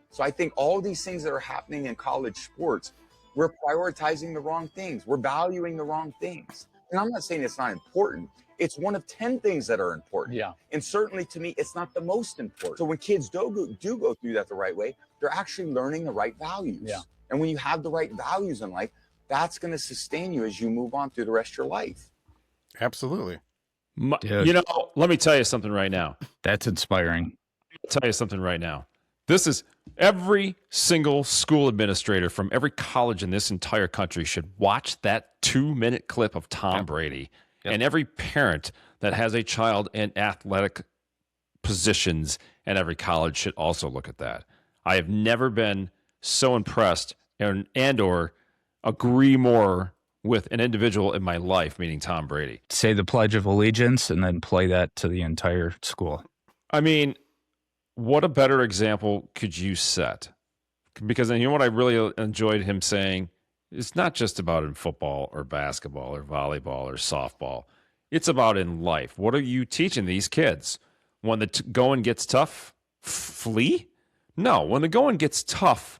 So I think all these things that are happening in college sports, we're prioritizing the wrong things. We're valuing the wrong things. And I'm not saying it's not important. It's one of 10 things that are important. Yeah. And certainly to me, it's not the most important. So when kids do go through that the right way, they're actually learning the right values. Yeah. And when you have the right values in life, that's going to sustain you as you move on through the rest of your life. Absolutely. Let me tell you something right now. That's inspiring. I'll tell you something right now. This is every single school administrator from every college in this entire country should watch that 2-minute clip of Tom Brady. Yep. And every parent that has a child in athletic positions at every college should also look at that. I have never been so impressed and or agree more with an individual in my life, meaning Tom Brady. Say the Pledge of Allegiance and then play that to the entire school. I mean, what a better example could you set? Because you know what I really enjoyed him saying? It's not just about in football or basketball or volleyball or softball. It's about in life. What are you teaching these kids? When the going gets tough, flee? No, when the going gets tough,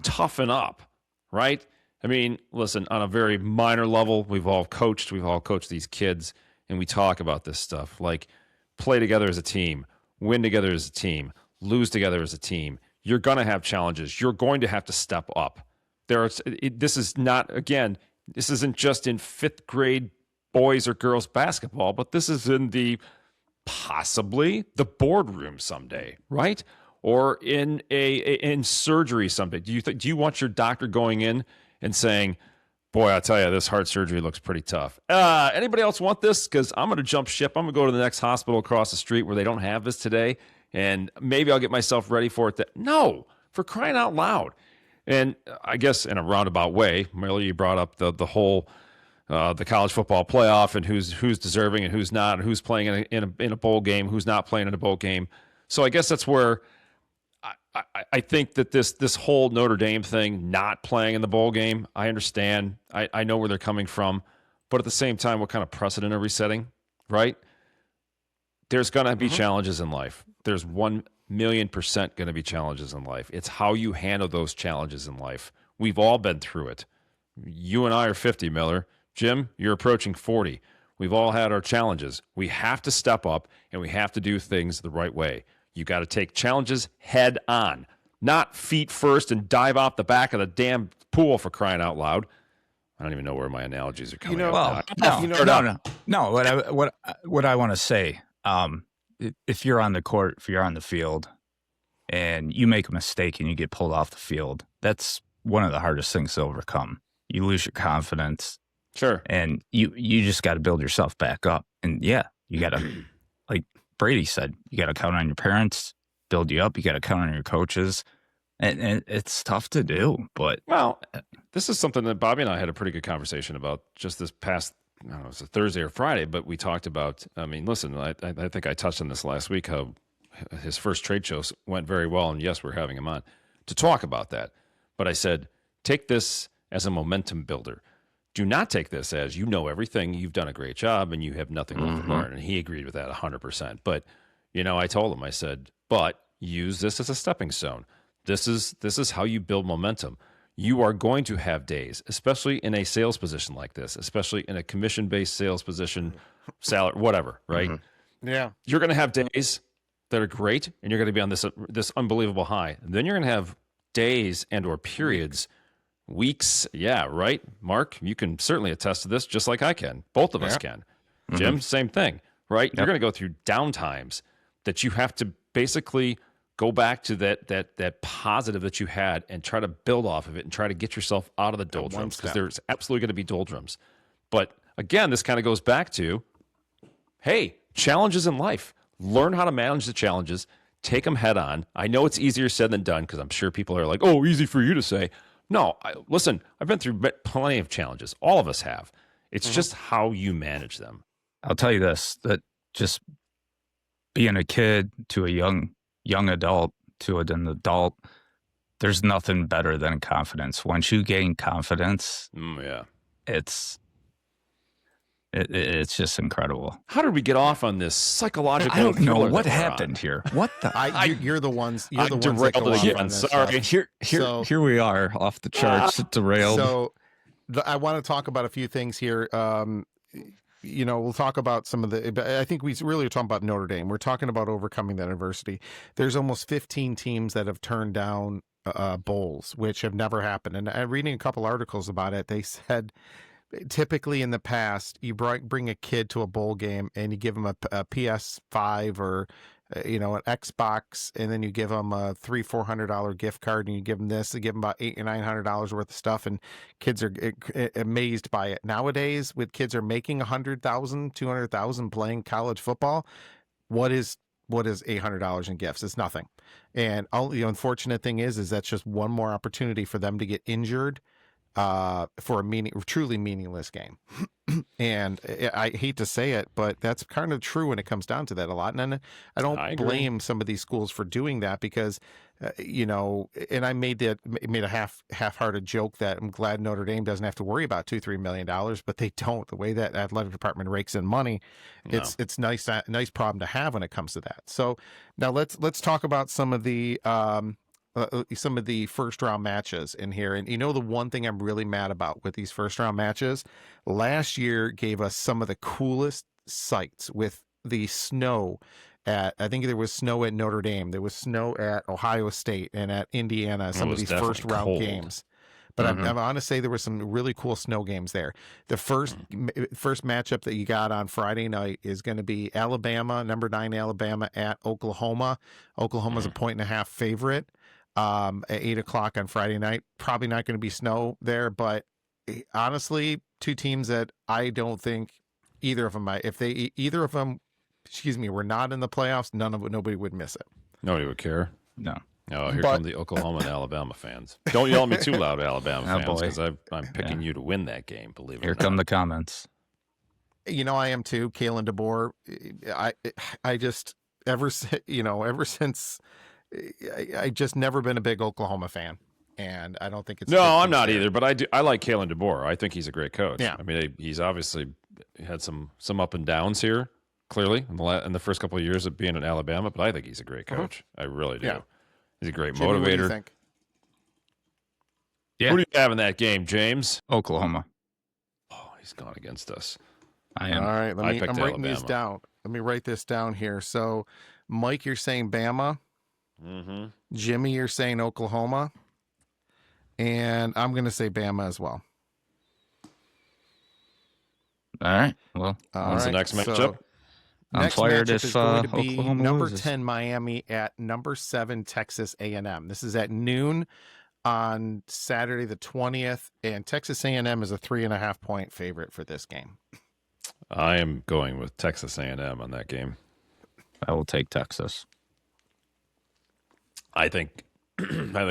toughen up, right? I mean, listen, on a very minor level, we've all coached these kids, and we talk about this stuff. Like, play together as a team, win together as a team, lose together as a team. You're going to have challenges. You're going to have to step up. This isn't just in fifth grade boys or girls basketball, but this is in possibly the boardroom someday, right? Or in surgery someday. Do you want your doctor going in and saying, boy, I'll tell you, this heart surgery looks pretty tough. Anybody else want this? Because I'm going to jump ship. I'm going to go to the next hospital across the street where they don't have this today, and maybe I'll get myself ready for it. No, for crying out loud. And I guess in a roundabout way, Miller, you brought up the whole the college football playoff and who's deserving and who's not, and who's playing in a bowl game, who's not playing in a bowl game. So I guess that's where I think that this whole Notre Dame thing, not playing in the bowl game, I understand. I know where they're coming from. But at the same time, what kind of precedent are we setting, right? There's going to be challenges in life. There's 1,000,000% going to be challenges in life. It's how you handle those challenges in life. We've all been through it. You and I are 50, Miller. Jim, you're approaching 40. We've all had our challenges. We have to step up, and we have to do things the right way. You got to take challenges head on, not feet first and dive off the back of the damn pool, for crying out loud. I don't even know where my analogies are coming What I want to say, if you're on the court, if you're on the field, and you make a mistake and you get pulled off the field, that's one of the hardest things to overcome. You lose your confidence. Sure. And you just got to build yourself back up. And yeah, you got to, like Brady said, you got to count on your parents, build you up. You got to count on your coaches. And it's tough to do, but. Well, this is something that Bobby and I had a pretty good conversation about just this past, I don't know, it was a Thursday or Friday, but we talked about, I mean, listen, I think I touched on this last week, how his first trade shows went very well. And yes, we're having him on to talk about that. But I said, take this as a momentum builder. Do not take this as you know everything, you've done a great job, and you have nothing left to learn. And he agreed with that 100%. But, I told him, I said, but use this as a stepping stone. This is how you build momentum. You are going to have days, especially in a sales position like this, especially in a commission-based sales position, salary, whatever, right? Yeah. You're going to have days that are great, and you're going to be on this unbelievable high. And then you're going to have days and or periods, weeks. Yeah, right. Mark, you can certainly attest to this, just like I can. Both of us can. Jim, same thing, right? Yep. You're going to go through downtimes that you have to basically go back to that positive that you had and try to build off of it and try to get yourself out of the doldrums, because there's absolutely going to be doldrums. But again, this kind of goes back to, hey, challenges in life. Learn how to manage the challenges. Take them head on. I know it's easier said than done, because I'm sure people are like, oh, easy for you to say. No, listen, I've been through plenty of challenges. All of us have. It's just how you manage them. I'll tell you this, that just being a kid to a young adult to an adult, there's nothing better than confidence. Once you gain confidence, it's just incredible. How did we get off on this psychological? I don't know what happened here. What the? You're the ones. You're the ones derailed that again. Sorry. Here we are off the charts, derailed. So I want to talk about a few things here. We'll talk about some of the. I think we really are talking about Notre Dame. We're talking about overcoming that adversity. There's almost 15 teams that have turned down bowls, which have never happened. And I'm reading a couple articles about it. They said, typically in the past, you bring a kid to a bowl game and you give them a PS5 or an Xbox, and then you give them a $300-400 gift card, and you give them this, and give them about $800 or $900 worth of stuff, and kids are amazed by it. Nowadays, with kids are making $100,000, $200,000 playing college football, what is $800 in gifts? It's nothing. And the unfortunate thing is that's just one more opportunity for them to get injured for a truly meaningless game. And I hate to say it, but that's kind of true when it comes down to that a lot. And I don't blame some of these schools for doing that because, and I made a half-hearted joke that I'm glad Notre Dame doesn't have to worry about $2-3 million, but they don't. The way that athletic department rakes in money, it's nice problem to have when it comes to that. So now let's talk about some of the first round matches in here. And the one thing I'm really mad about with these first round matches, last year gave us some of the coolest sights with the snow I think there was snow at Notre Dame. There was snow at Ohio State and at Indiana, some of these first round games. But I'm going to say there were some really cool snow games there. The first matchup that you got on Friday night is going to be Alabama, number 9 Alabama at Oklahoma. Oklahoma's a 1.5 favorite. At 8:00 on Friday night. Probably not going to be snow there, but honestly, two teams that I don't think either of them were not in the playoffs, nobody would miss it. Nobody would care. No. Oh, here come the Oklahoma and Alabama fans. Don't yell at me too loud, Alabama fans, because I'm picking you to win that game, believe it or not. Here come the comments. I am too. Kalen DeBoer. I just, ever since, I just never been a big Oklahoma fan, and I don't think it's. No, I'm not either. But I like Kalen DeBoer. I think he's a great coach. Yeah. I mean, he's obviously had some up and downs here, clearly in the first couple of years of being in Alabama. But I think he's a great coach. I really do. Yeah. He's a great Jimmy, motivator. What do you think? Yeah. Who do you have in that game, James? Oklahoma. Oh, he's gone against us. I am. All right, I'm writing Alabama. these down. Let me write this down here. So, Mike, you're saying Bama. Mm-hmm. Jimmy, you're saying Oklahoma, and I'm going to say Bama as well. All right. Well, when's the next matchup? So, I'm fired if is going to be Oklahoma number loses. 10 Miami at number 7 Texas A&M. This is at noon on Saturday the 20th, and Texas A&M is a 3.5 point favorite for this game. I am going with Texas A&M on that game. I will take Texas. I think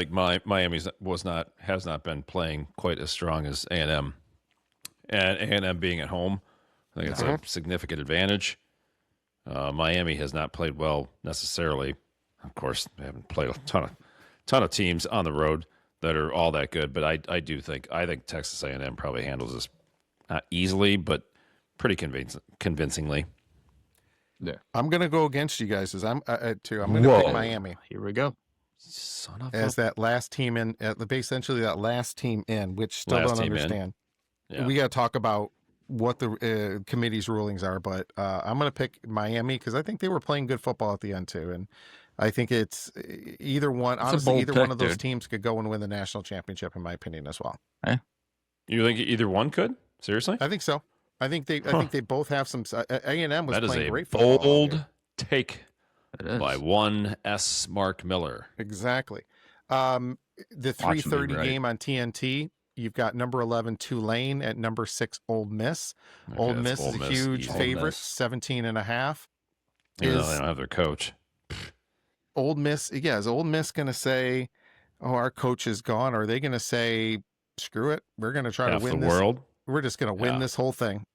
Miami has not been playing quite as strong as A&M, and A&M being at home, I think it's a significant advantage. Miami has not played well necessarily. Of course, they haven't played a ton of teams on the road that are all that good. But I think Texas A&M probably handles this not easily, but pretty convincingly. Yeah, I'm gonna go against you guys as I'm gonna pick Miami. Here we go. Son of as that last team in, essentially that last team in, which still don't understand. Yeah. We got to talk about what the committee's rulings are, but I'm going to pick Miami because I think they were playing good football at the end too, and I think it's either one. Honestly, either one of those teams could go and win the national championship, in my opinion, as well. You think either one could? Seriously? I think so. I think they both have some. A&M was playing great football. That is a bold take by one S. Mark Miller. Exactly. The 3:30 game on TNT. You've got number 11 Tulane at number 6 Ole Miss. Okay, Ole Miss is a huge favorite, 17.5. They don't have their coach. Ole Miss, is Ole Miss going to say, "Oh, our coach is gone"? Or are they going to say, "Screw it, we're going to try to win this world. We're just going to win this whole thing"?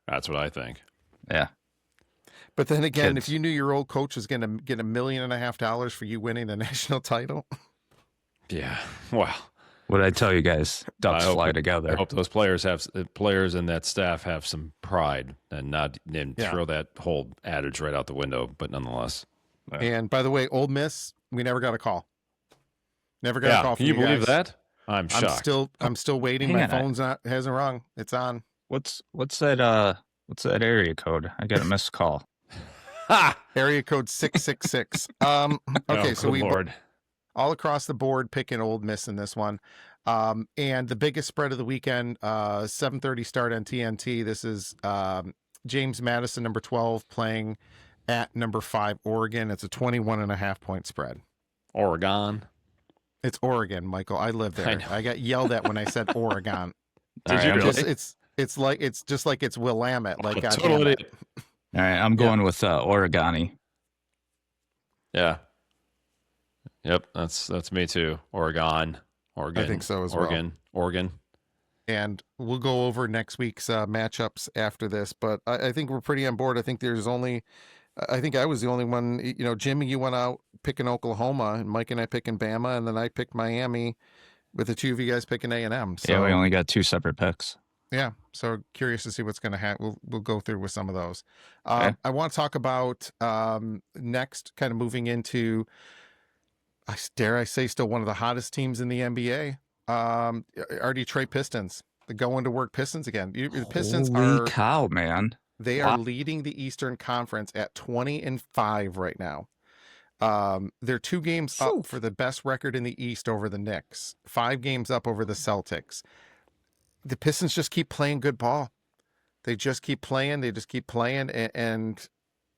That's what I think. Yeah. But then again, if you knew your old coach was going to get $1.5 million for you winning the national title, yeah, well. What did I tell you guys? Ducks fly together. I hope those players and that staff have some pride and not throw that whole adage right out the window. But nonetheless. And by the way, Ole Miss, we never got a call. Never got a call. Can you believe that? I'm shocked. I'm still waiting. My phone's hasn't rung. It's on. What's that area code? I got a missed call. Area code 666. Okay, so we all across the board picking Ole Miss in this one. And the biggest spread of the weekend, 7:30 start on TNT. This is James Madison, number 12, playing at number 5 Oregon. It's a 21.5 point spread. Oregon. It's Oregon, Michael. I live there. I got yelled at when I said Oregon. Did you really? It's just like it's Willamette. Like totally. All right, I'm going with Oregoni. Yeah. Yep, that's me too. Oregon. I think so as well. Oregon. And we'll go over next week's matchups after this, but I think we're pretty on board. I think I think I was the only one, Jimmy, you went out picking Oklahoma, and Mike and I picking Bama, and then I picked Miami with the two of you guys picking A&M. So, yeah, we only got 2 separate picks. Yeah, so curious to see what's going to happen. We'll go through with some of those. Okay. I want to talk about next, kind of moving into, dare I say, still one of the hottest teams in the NBA. Our Detroit Pistons, the going to work Pistons again. The Pistons Holy cow, man! They are leading the Eastern Conference at 20-5 right now. They're 2 games up for the best record in the East over the Knicks. 5 games up over the Celtics. The Pistons just keep playing good ball. They just keep playing. And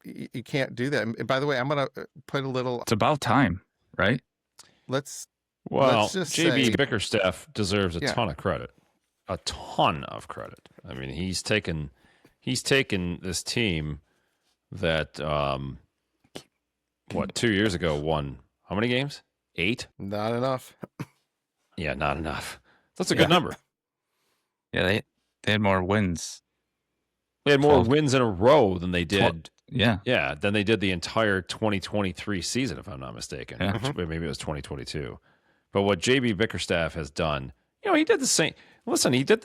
you can't do that. And by the way, I'm going to put a little. It's about time, right? Let's just JB say, Bickerstaff deserves a ton of credit. A ton of credit. I mean, he's taken this team that 2 years ago won how many games? 8? Not enough. Yeah, not enough. That's a good number. Yeah, they had more wins. They had more wins in a row than they did. 12, yeah, than they did the entire 2023 season, if I'm not mistaken. Yeah. Maybe it was 2022. But what JB Bickerstaff has done, he did the same. Listen, he did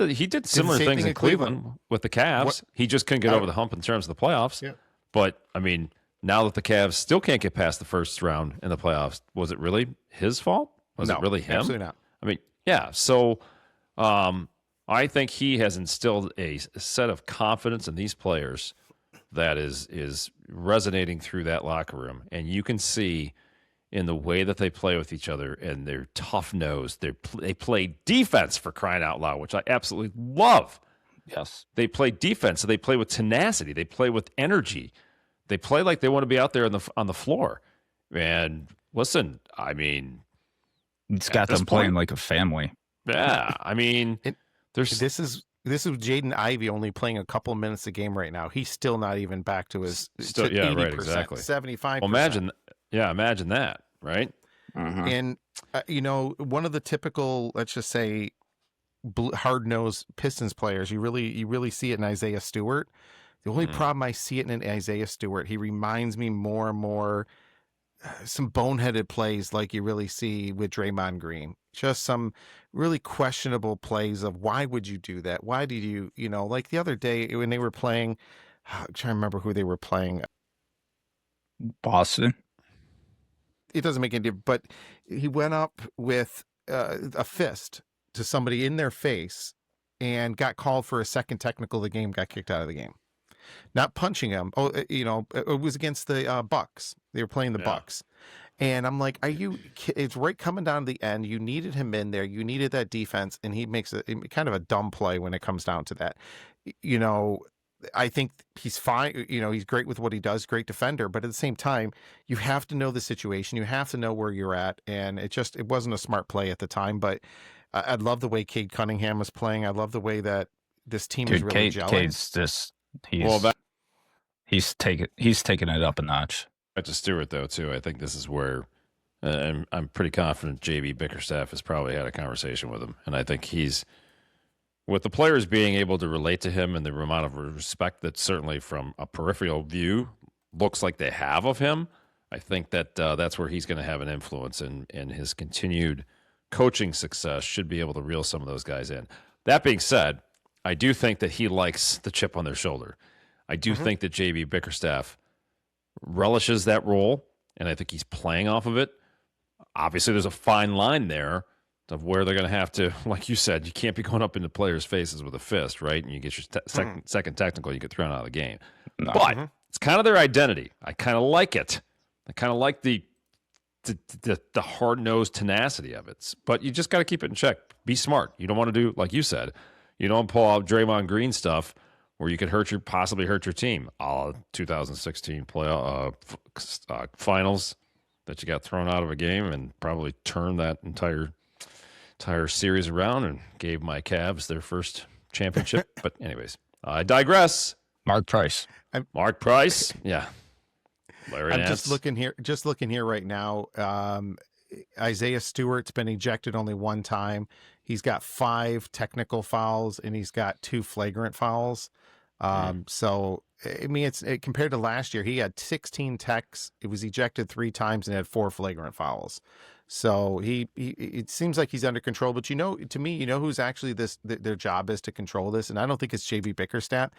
similar things in Cleveland with the Cavs. He just couldn't get over the hump in terms of the playoffs. Yeah. But I mean, now that the Cavs still can't get past the first round in the playoffs, was it really his fault? Was it really him? Absolutely not. I mean, yeah. So I think he has instilled a set of confidence in these players that is resonating through that locker room. And you can see in the way that they play with each other, and they're tough-nosed. They play defense, for crying out loud, which I absolutely love. Yes. They play defense, so they play with tenacity. They play with energy. They play like they want to be out there on the floor. And listen, I mean, it's got them playing like a family. Yeah, I mean, this is Jaden Ivey only playing a couple of minutes a game right now. He's still not even back to his 80%, right, exactly. 75%. Well, imagine that, right? Mm-hmm. And one of the typical, let's just say, hard-nosed Pistons players, you really see it in Isaiah Stewart. The only problem I see it in Isaiah Stewart, he reminds me more and more some boneheaded plays like you really see with Draymond Green. Just some really questionable plays of why would you do that? Why did you, like the other day when they were playing, I'm trying to remember who they were playing. Boston. It doesn't make any difference, but he went up with a fist to somebody in their face and got called for a second technical of the game, got kicked out of the game. Not punching him. It was against the Bucks. They were playing the Bucks. And I'm like, it's right coming down to the end. You needed him in there. You needed that defense. And he makes kind of a dumb play when it comes down to that. I think he's fine. He's great with what he does, great defender. But at the same time, you have to know the situation. You have to know where you're at. And it wasn't a smart play at the time. But I love the way Cade Cunningham was playing. I love the way that this team is really gelling. Cade's just he's taking it up a notch. Back to Stewart, though, too. I think this is where I'm pretty confident JB Bickerstaff has probably had a conversation with him. And I think he's, with the players being able to relate to him and the amount of respect that certainly from a peripheral view looks like they have of him, I think that that's where he's going to have an influence, and his continued coaching success should be able to reel some of those guys in. That being said, I do think that he likes the chip on their shoulder. I do think that JB Bickerstaff relishes that role, and I think he's playing off of it. Obviously, there's a fine line there of where they're going to have to, like you said, you can't be going up into players' faces with a fist, right? And you get your second technical, you get thrown out of the game. No. But it's kind of their identity. I kind of like it. I kind of like the hard-nosed tenacity of it. But you just got to keep it in check. Be smart. You don't want to do, like you said, you don't pull out Draymond Green stuff where you could possibly hurt your team. 2016 playoff finals that you got thrown out of a game and probably turned that entire series around and gave my Cavs their first championship. But anyways, I digress. Mark Price. Yeah. Larry I'm Nance. just looking here right now. Isaiah Stewart's been ejected only one time. He's got 5 technical fouls and he's got 2 flagrant fouls. So, I mean, compared to last year, he had 16 techs. It was ejected 3 times and had 4 flagrant fouls. So it seems like he's under control. But to me, who's actually their job is to control this, and I don't think it's JB Bickerstaff.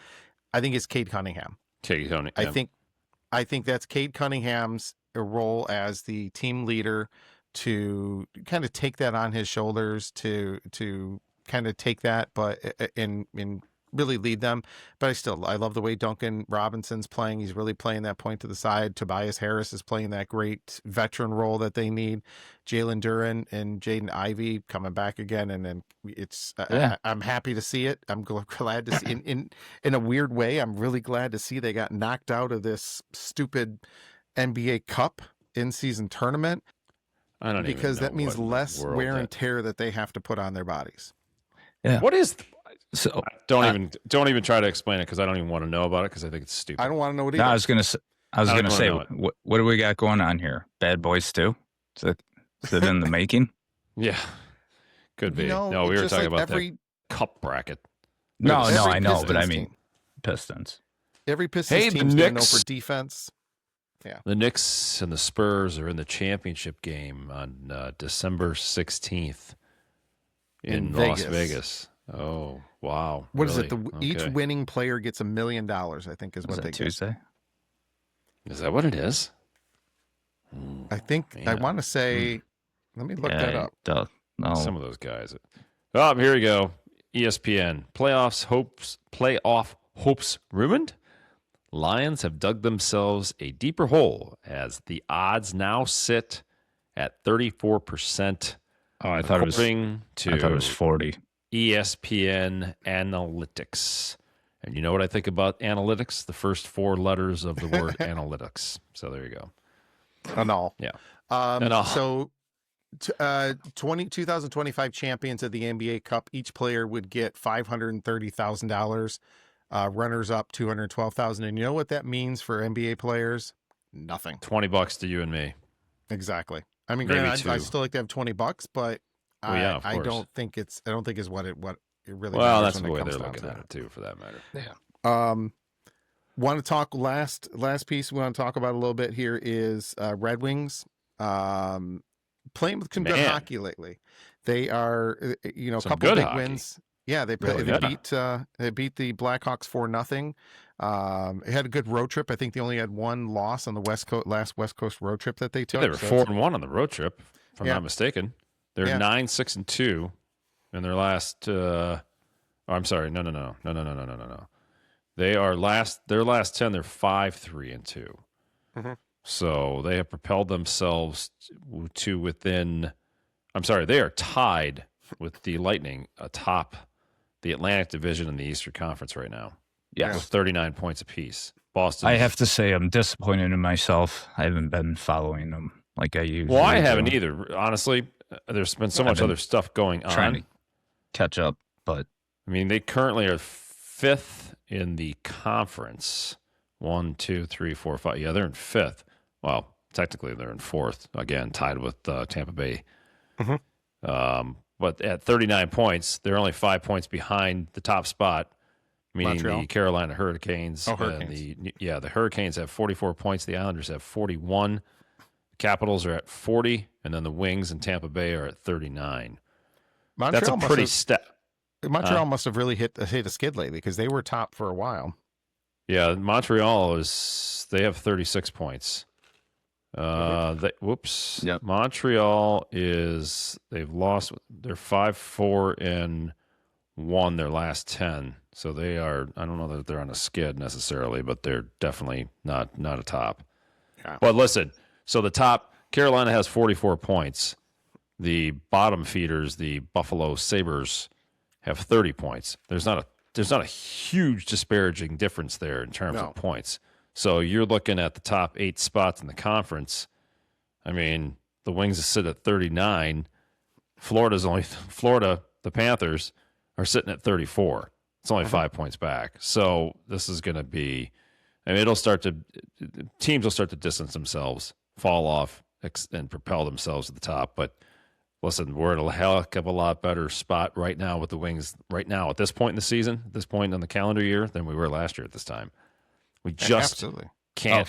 I think it's Cade Cunningham. I think that's Cade Cunningham's role as the team leader to kind of take that on his shoulders to kind of take that, but in really lead them. But I love the way Duncan Robinson's playing. He's really playing that point to the side. Tobias Harris is playing that great veteran role that they need. Jalen Duren and Jaden Ivey coming back again. And then I'm happy to see it. I'm glad to see in a weird way. I'm really glad to see they got knocked out of this stupid NBA Cup in-season tournament. Because that means less wear and tear that they have to put on their bodies. Yeah. What is so? Don't even try to explain it because I don't even want to know about it because I think it's stupid. I don't want to know what it is. No, I was gonna say what do we got going on here? Bad Boys 2? Is it in the making? Yeah, could be. No, we were talking about the cup bracket. No, I know, but I mean Pistons. Every Pistons team's going to know for defense. Yeah. The Knicks and the Spurs are in the championship game on December 16th in Las Vegas. Oh, wow. What is it? Each winning player gets $1 million, I think is what they get. Tuesday? Is that what it is? I think, I want to say, let me look that up. No. Some of those guys. Oh, here we go. ESPN. Playoff hopes ruined? Lions have dug themselves a deeper hole as the odds now sit at 34%. Oh, I thought it was 40. ESPN Analytics. And you know what I think about analytics? The first 4 letters of the word analytics. So there you go. Anal. Yeah. So 2025 champions of the NBA Cup, each player would get $530,000. Runners up $212,000. And you know what that means for NBA players? Nothing. $20 to you and me. Exactly. I mean, granted, I still like to have $20, but I don't think it's what it really. Well, that's the way they're looking at it too, for that matter. Yeah. Want to talk last piece we want to talk about a little bit here is Red Wings playing with some good hockey lately. They are a couple of big wins. Yeah, they beat the Blackhawks 4-0. They had a good road trip. I think they only had 1 loss on the last West Coast road trip that they took. Yeah, they were 4-1 on the road trip, if I'm not mistaken. They're 9-6-2 in their last. I'm sorry, no. They are their last 10. They're 5-3-2. Mm-hmm. So they have propelled themselves to within. I'm sorry, they are tied with the Lightning atop the Atlantic Division in the Eastern Conference right now. Yes. With 39 points apiece. Boston. I have to say I'm disappointed in myself. I haven't been following them like I usually do. Well, I haven't either. Honestly, there's been so much other stuff going on. Trying to catch up, but I mean, they currently are 5th in the conference. 1, 2, 3, 4, 5. Yeah, they're in 5th. Well, technically they're in 4th. Again, tied with Tampa Bay. Mm-hmm. But at 39 points, they're only 5 points behind the top spot, meaning Montreal. The Carolina Hurricanes. Hurricanes. The Hurricanes have 44 points. The Islanders have 41. The Capitals are at 40, and then the Wings and Tampa Bay are at 39. That's a pretty step. Montreal must have really hit a skid lately because they were top for a while. Yeah, Montreal they have 36 points. Yep. Montreal they've lost. They're 5-4-1 their last 10. So they are. I don't know that they're on a skid necessarily, but they're definitely not a top. Yeah. But listen, so the top Carolina has 44 points. The bottom feeders, the Buffalo Sabres, have 30 points. There's not a huge disparaging difference there in terms of points. So you're looking at the top 8 spots in the conference. I mean, the Wings sit at 39. Florida, the Panthers, are sitting at 34. It's only 5 points back. So this is going to be, teams will start to distance themselves, fall off, and propel themselves to the top. But Listen, we're in a heck of a lot better spot right now with the Wings right now at this point in the season, at this point in the calendar year than we were last year at this time. We just Absolutely. can't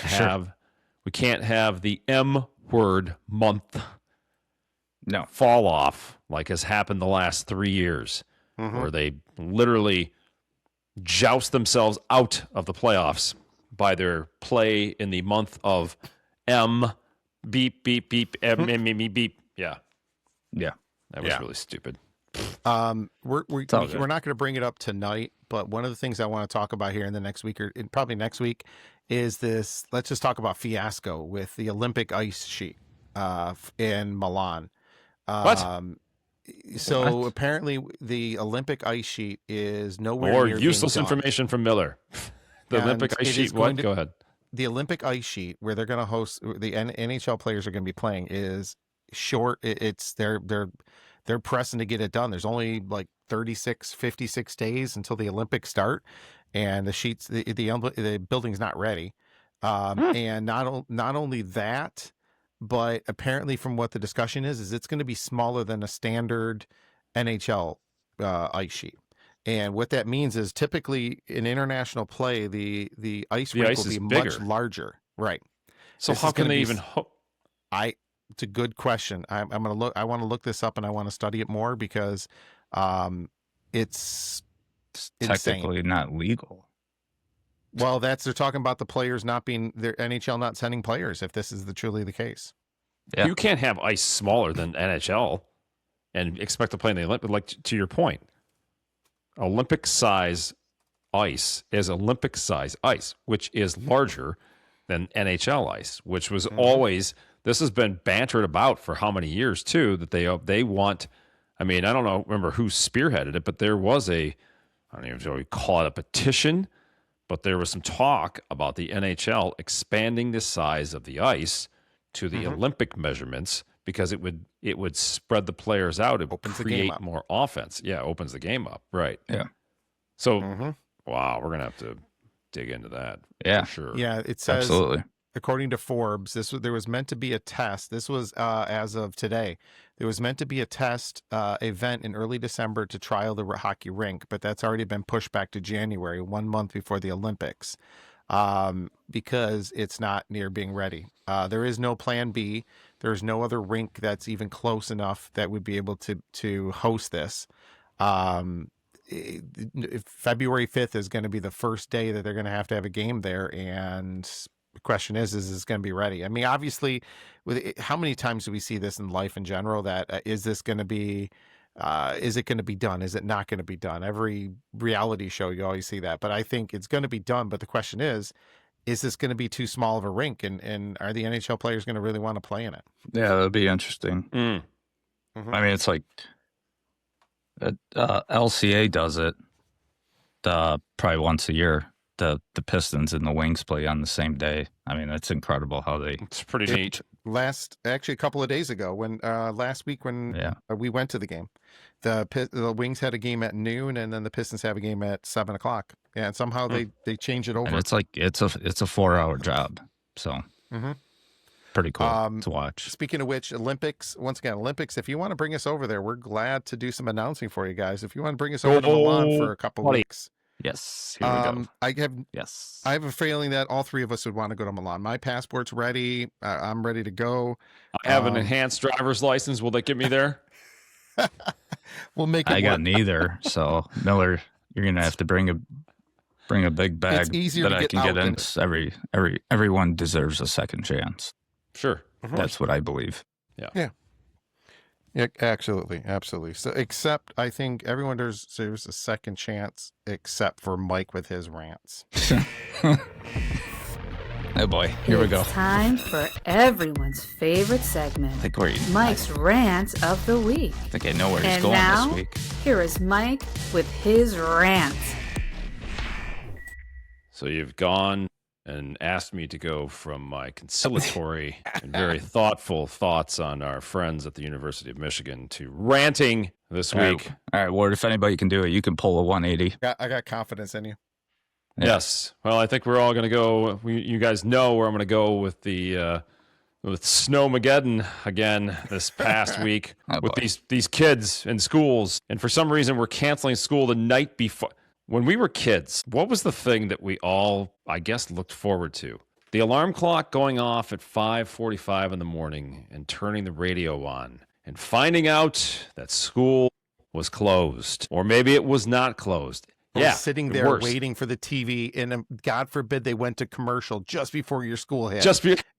we can't have the M word month fall off like has happened the last 3 years, where they literally joust themselves out of the playoffs by their play in the month of M, beep, beep, beep, M, beep. Yeah. Yeah. That was really stupid. We're not going to bring it up tonight, but one of the things I want to talk about here in the next week, or probably next week, is this. Let's just talk about fiasco with the Olympic ice sheet in Milan. So apparently the Olympic ice sheet is nowhere More near useless being done. information from Miller. The Olympic ice sheet. What? Go ahead. The Olympic ice sheet where they're going to host the NHL players are going to be playing is short. It's they're pressing to get it done. There's only like 56 days until the Olympics start, and the sheets, the building's not ready. And not only that, but apparently from what the discussion is it's going to be smaller than a standard NHL ice sheet. And what that means is typically in international play, the ice rink will be much larger. Right. So how can they even it's a good question. I want to look this up and I want to study it more because it's technically not legal. Well, they're talking about the players not being their NHL not sending players if this is truly the case. Yeah. You can't have ice smaller than NHL and expect to play in the Olympics. Like to your point, Olympic size ice is Olympic size ice, which is larger than NHL ice, which was always. This has been bantered about for how many years too, that they want. I mean, I don't know, remember who spearheaded it, but there was I don't even know if you call it a petition, but there was some talk about the NHL expanding the size of the ice to the Olympic measurements because it would spread the players out. It would create more offense. Yeah, opens the game up. Right. Yeah. So, wow, we're going to have to dig into that. Yeah. For sure. Yeah, it says, absolutely. According to Forbes, there was meant to be a test. This was as of today. There was meant to be a test event in early December to trial the hockey rink, but that's already been pushed back to January, 1 month before the Olympics, because it's not near being ready. There is no plan B. There's no other rink that's even close enough that would be able to host this. February 5th is going to be the first day that they're going to have a game there, and the question is this going to be ready? I mean, obviously, how many times do we see this in life in general? That is this going to be? Is it going to be done? Is it not going to be done? Every reality show, you always see that. But I think it's going to be done. But the question is this going to be too small of a rink? And are the NHL players going to really want to play in it? Yeah, that'd be interesting. I mean, it's like LCA does it probably once a year. The Pistons and the Wings play on the same day. I mean, it's incredible how they. It's pretty neat. Actually, a couple of days ago, last week when we went to the game, the Wings had a game at noon, and then the Pistons have a game at 7:00. Yeah, and somehow they change it over. And it's like it's a 4-hour job, so pretty cool to watch. Speaking of which, Olympics. If you want to bring us over there, we're glad to do some announcing for you guys. If you want to bring us over to Milan for a couple of weeks. Yes, here we go. I have a feeling that all three of us would want to go to Milan. My passport's ready. I'm ready to go. I have an enhanced driver's license. Will they get me there? We'll make it work. I got neither. So Miller, you're gonna have to bring a big bag that I can get in. Everyone deserves a second chance. Sure, that's what I believe. Yeah. Yeah, absolutely. So, except I think everyone deserves a second chance, except for Mike with his rants. Oh boy, here we go. It's time for everyone's favorite segment, Mike's Rant of the Week. I think I know where he's and going now, this week. Here is Mike with his rant. So you've gone and asked me to go from my conciliatory and very thoughtful thoughts on our friends at the University of Michigan to ranting this week. All right, Ward, if anybody can do it, you can pull a 180. I got confidence in you. Yeah. Yes. Well, I think we're all going to go. You guys know where I'm going to go with the with Snowmageddon again this past week with these kids in schools. And for some reason, we're canceling school the night before. When we were kids, what was the thing that we all, I guess, looked forward to? The alarm clock going off at 5:45 in the morning and turning the radio on and finding out that school was closed, or maybe it was not closed. Yeah, sitting there waiting for the TV, and God forbid they went to commercial just before your school hit.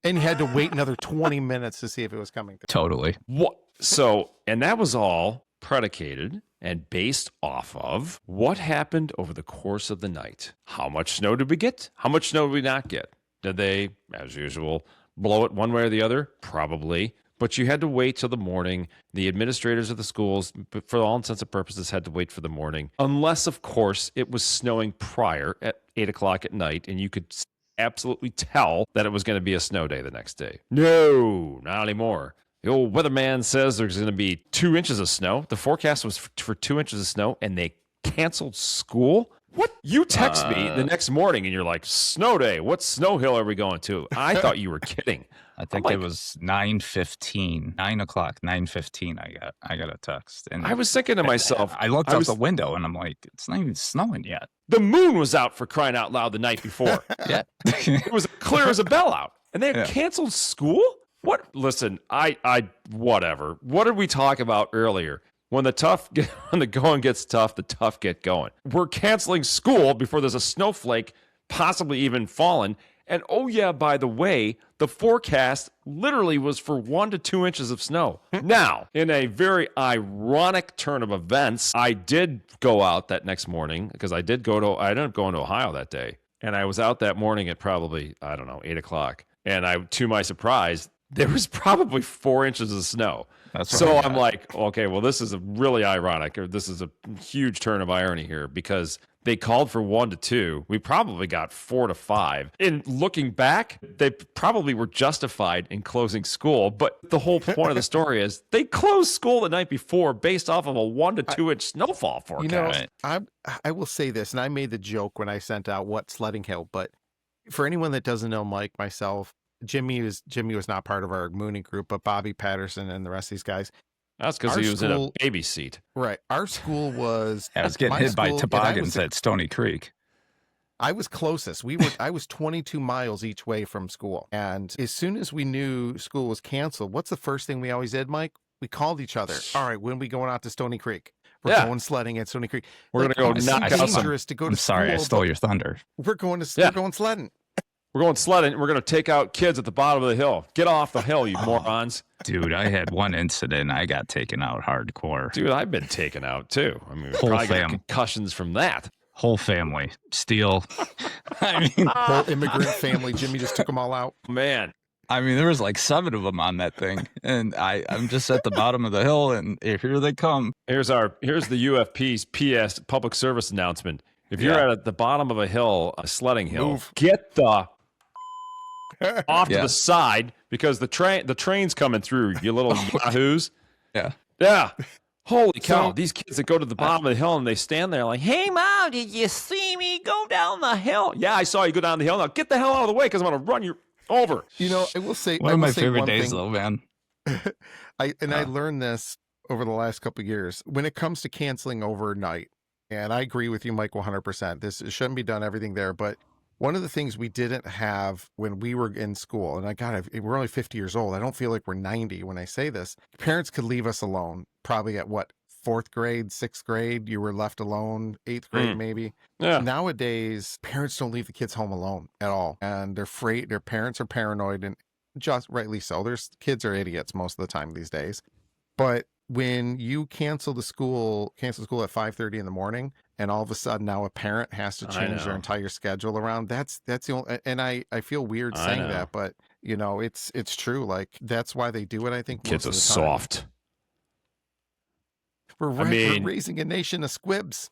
And you had to wait another 20 minutes to see if it was coming through. Totally. What? So, and that was all predicated and based off of what happened over the course of the night. How much snow did we get? How much snow did we not get? Did they, as usual, blow it one way or the other? Probably. But you had to wait till the morning. The administrators of the schools, for all intents and purposes, had to wait for the morning. Unless, of course, it was snowing prior at 8 o'clock at night, and you could absolutely tell that it was going to be a snow day the next day. No, not anymore. The old weatherman says there's going to be 2 inches of snow. The forecast was for 2 inches of snow, and they canceled school? What? You text me the next morning, and you're like, snow day. What snow hill are we going to? I thought you were kidding. I think it was 9:15, 9 o'clock, 9:15. I got a text, and I was thinking to myself, I looked out the window, and I'm like, it's not even snowing yet. The moon was out, for crying out loud, the night before. Yeah, it was clear as a bell out, and they had canceled school. What? Listen, whatever. What did we talk about earlier? When the going gets tough, the tough get going. We're canceling school before there's a snowflake possibly even fallen. And oh yeah, by the way, the forecast literally was for 1 to 2 inches of snow. Now, in a very ironic turn of events, I did go out that next morning because I ended up going to Ohio that day. And I was out that morning at probably, 8 o'clock. And to my surprise, there was probably 4 inches of snow. So I'm like, okay, well, this is really ironic, or this is a huge turn of irony here, because they called for 1 to 2. We probably got 4 to 5. And looking back, they probably were justified in closing school. But the whole point of the story is they closed school the night before based off of a 1 to 2 inch snowfall forecast. I will say this, and I made the joke when I sent out what sledding hill, but for anyone that doesn't know Mike, myself, Jimmy was not part of our Mooney group, but Bobby Patterson and the rest of these guys. That's because he was in a baby seat. Right. Our school was... I was getting hit by toboggans at Stony Creek. I was closest. I was 22 miles each way from school. And as soon as we knew school was canceled, what's the first thing we always did, Mike? We called each other. All right, when are we going out to Stony Creek? We're going sledding at Stony Creek. We're going to go knock out some... to go to I'm sorry, I stole your thunder. We're going sledding. We're going sledding. We're going to take out kids at the bottom of the hill. Get off the hill, you morons. Dude, I had one incident. I got taken out hardcore. Dude, I've been taken out too. I mean, probably got concussions from that. Whole family. Steel. Whole immigrant family. Jimmy just took them all out. Man. I mean, there was like 7 of them on that thing. And I'm just at the bottom of the hill, and here they come. Here's the UFP's PS public service announcement. If you're at the bottom of a hill, a sledding hill, get the off to the side, because the train's coming through, you little yahoos. Yeah. Holy cow. These kids that go to the bottom of the hill and they stand there like, hey, Mom, did you see me go down the hill? Yeah, I saw you go down the hill. Now get the hell out of the way, because I'm going to run you over. I will say one of my favorite days, though, man. I learned this over the last couple of years. When it comes to canceling overnight, and I agree with you, Mike, 100%. This shouldn't be done, everything there, but one of the things we didn't have when we were in school, and we're only 50 years old. I don't feel like we're 90 when I say this. Parents could leave us alone, probably at 4th grade, 6th grade, you were left alone, 8th grade maybe. Yeah. Nowadays, parents don't leave the kids home alone at all. And they're afraid, their parents are paranoid, and just rightly so. Kids are idiots most of the time these days. But when you cancel school at 5:30 in the morning, and all of a sudden now a parent has to change their entire schedule around, that's the only, and I feel weird saying that, but it's true. Like, that's why they do it. I think kids are soft. We're raising a nation of squibs.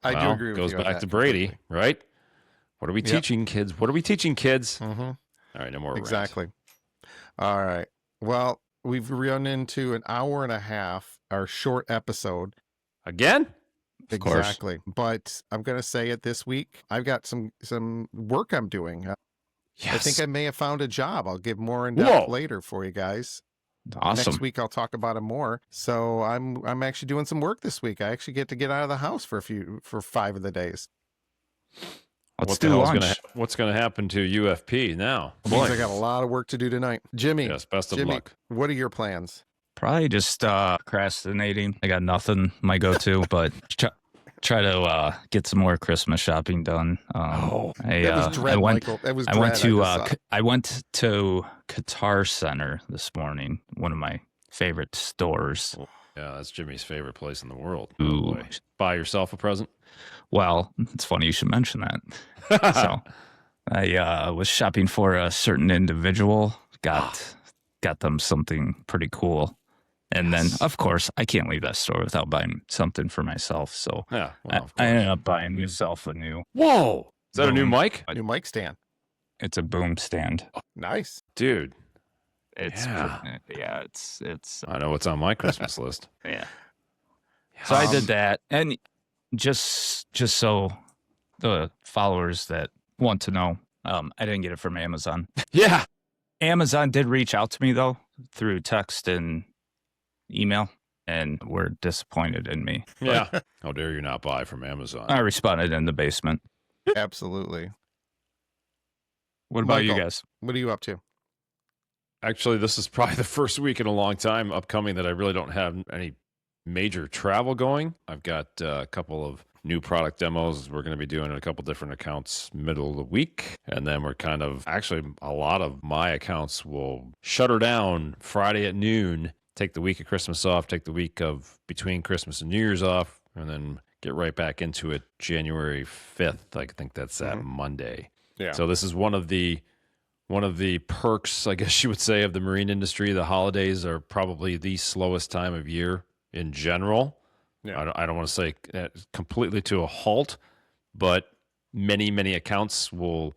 I do agree with you. Goes back to Brady, right? What are we teaching kids? What are we teaching kids? Mm-hmm. All right, no more. Exactly. All right. Well, we've run into an hour and a half, our short episode. Again? Exactly. But I'm going to say it this week. I've got some work I'm doing. I think I may have found a job. I'll give more in depth later for you guys. Awesome. Next week I'll talk about it more. So I'm actually doing some work this week. I actually get to get out of the house for 5 of the days. Let's do lunch. What's going to happen to UFP now? Boy, I got a lot of work to do tonight. Jimmy. Yes, best of luck. What are your plans? Probably just procrastinating. I got nothing. My go-to, but try to get some more Christmas shopping done. That was dread, Michael. That was dread. I went to Guitar Center this morning, one of my favorite stores. Yeah, that's Jimmy's favorite place in the world. Ooh. Buy yourself a present? Well, it's funny you should mention that. So I was shopping for a certain individual, got them something pretty cool. And then, of course, I can't leave that store without buying something for myself. So I ended up buying myself a new. Whoa! Is that a new mic? A new mic stand. It's a boom stand. Oh, nice, dude. It's. I know what's on my Christmas list. Yeah. So I did that, and just so the followers that want to know, I didn't get it from Amazon. Yeah. Amazon did reach out to me though through text and email, and were disappointed in me. Yeah. How dare you not buy from Amazon? I responded in the basement. Absolutely. What about you guys? What are you up to? Actually, this is probably the first week in a long time upcoming that I really don't have any major travel going. I've got a couple of new product demos we're going to be doing in a couple different accounts middle of the week. And then we're actually a lot of my accounts will shutter down Friday at noon, take the week of Christmas off, take the week of between Christmas and New Year's off, and then get right back into it January 5th. I think that's that Monday. Yeah. So this is one of the perks, I guess you would say, of the marine industry. The holidays are probably the slowest time of year in general. Yeah. I don't want to say completely to a halt, but many accounts will,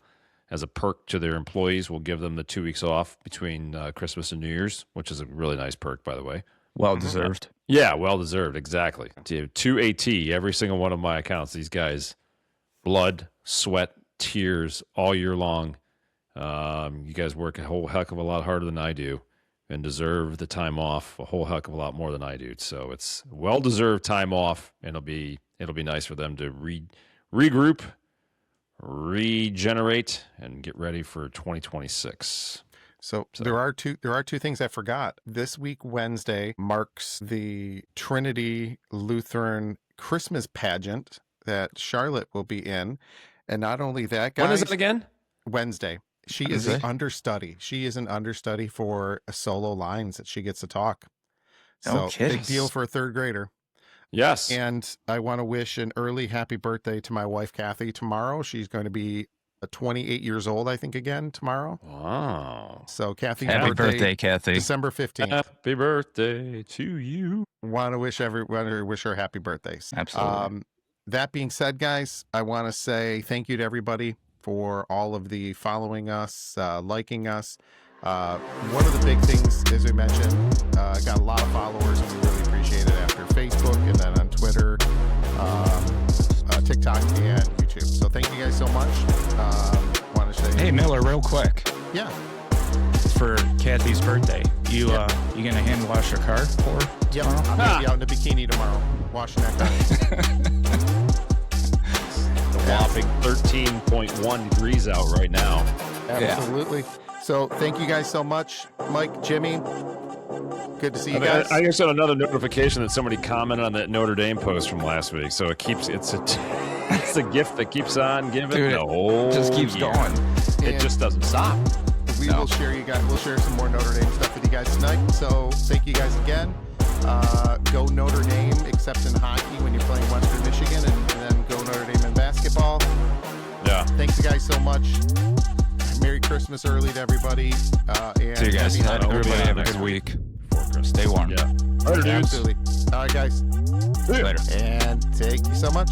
as a perk to their employees, will give them the 2 weeks off between Christmas and New Year's, which is a really nice perk, by the way. Well-deserved. Yeah, well-desered, exactly. To AT, every single one of my accounts, these guys, blood, sweat, tears all year long. You guys work a whole heck of a lot harder than I do and deserve the time off a whole heck of a lot more than I do. So it's well-deserved time off, and it'll be nice for them to regroup, regenerate, and get ready for 2026. So there are two things I forgot. This week, Wednesday, marks the Trinity Lutheran Christmas pageant that Charlotte will be in. And not only that, guys. When is it again? Wednesday. She is an understudy. She is an understudy for a solo lines that she gets to talk. So big deal for a third grader. Yes. And I want to wish an early happy birthday to my wife, Kathy, tomorrow. She's going to be 28 years old, I think, again tomorrow. Wow. So Kathy's happy birthday, Kathy. December 15th. Happy birthday to you. Want to wish her happy birthdays. Absolutely. That being said, guys, I want to say thank you to everybody for all of the following us, liking us. One of the big things, as we mentioned, got a lot of followers, and we really appreciate it after Facebook and then on Twitter, TikTok, and YouTube. So thank you guys so much. Want to say, hey Miller, real quick. Yeah. For Kathy's birthday, you gonna hand wash your car for her? Yep. I'm gonna be out in a bikini tomorrow, washing that car. Whopping 13.1 degrees out right now. Absolutely. Yeah. So thank you guys so much. Mike, Jimmy, good to see you guys. I just got another notification that somebody commented on that Notre Dame post from last week. So it's a gift that keeps on giving. Dude, it just keeps going. It just doesn't stop. We'll share some more Notre Dame stuff with you guys tonight. So thank you guys again. Go Notre Dame, except in hockey when you're playing Western Michigan, and then go Notre Dame in basketball. Yeah. Thanks, you guys, so much. Merry Christmas early to everybody. And see you guys. Everybody have a good week. Stay warm. Yeah. Absolutely. All right, guys. Later. And thank you so much.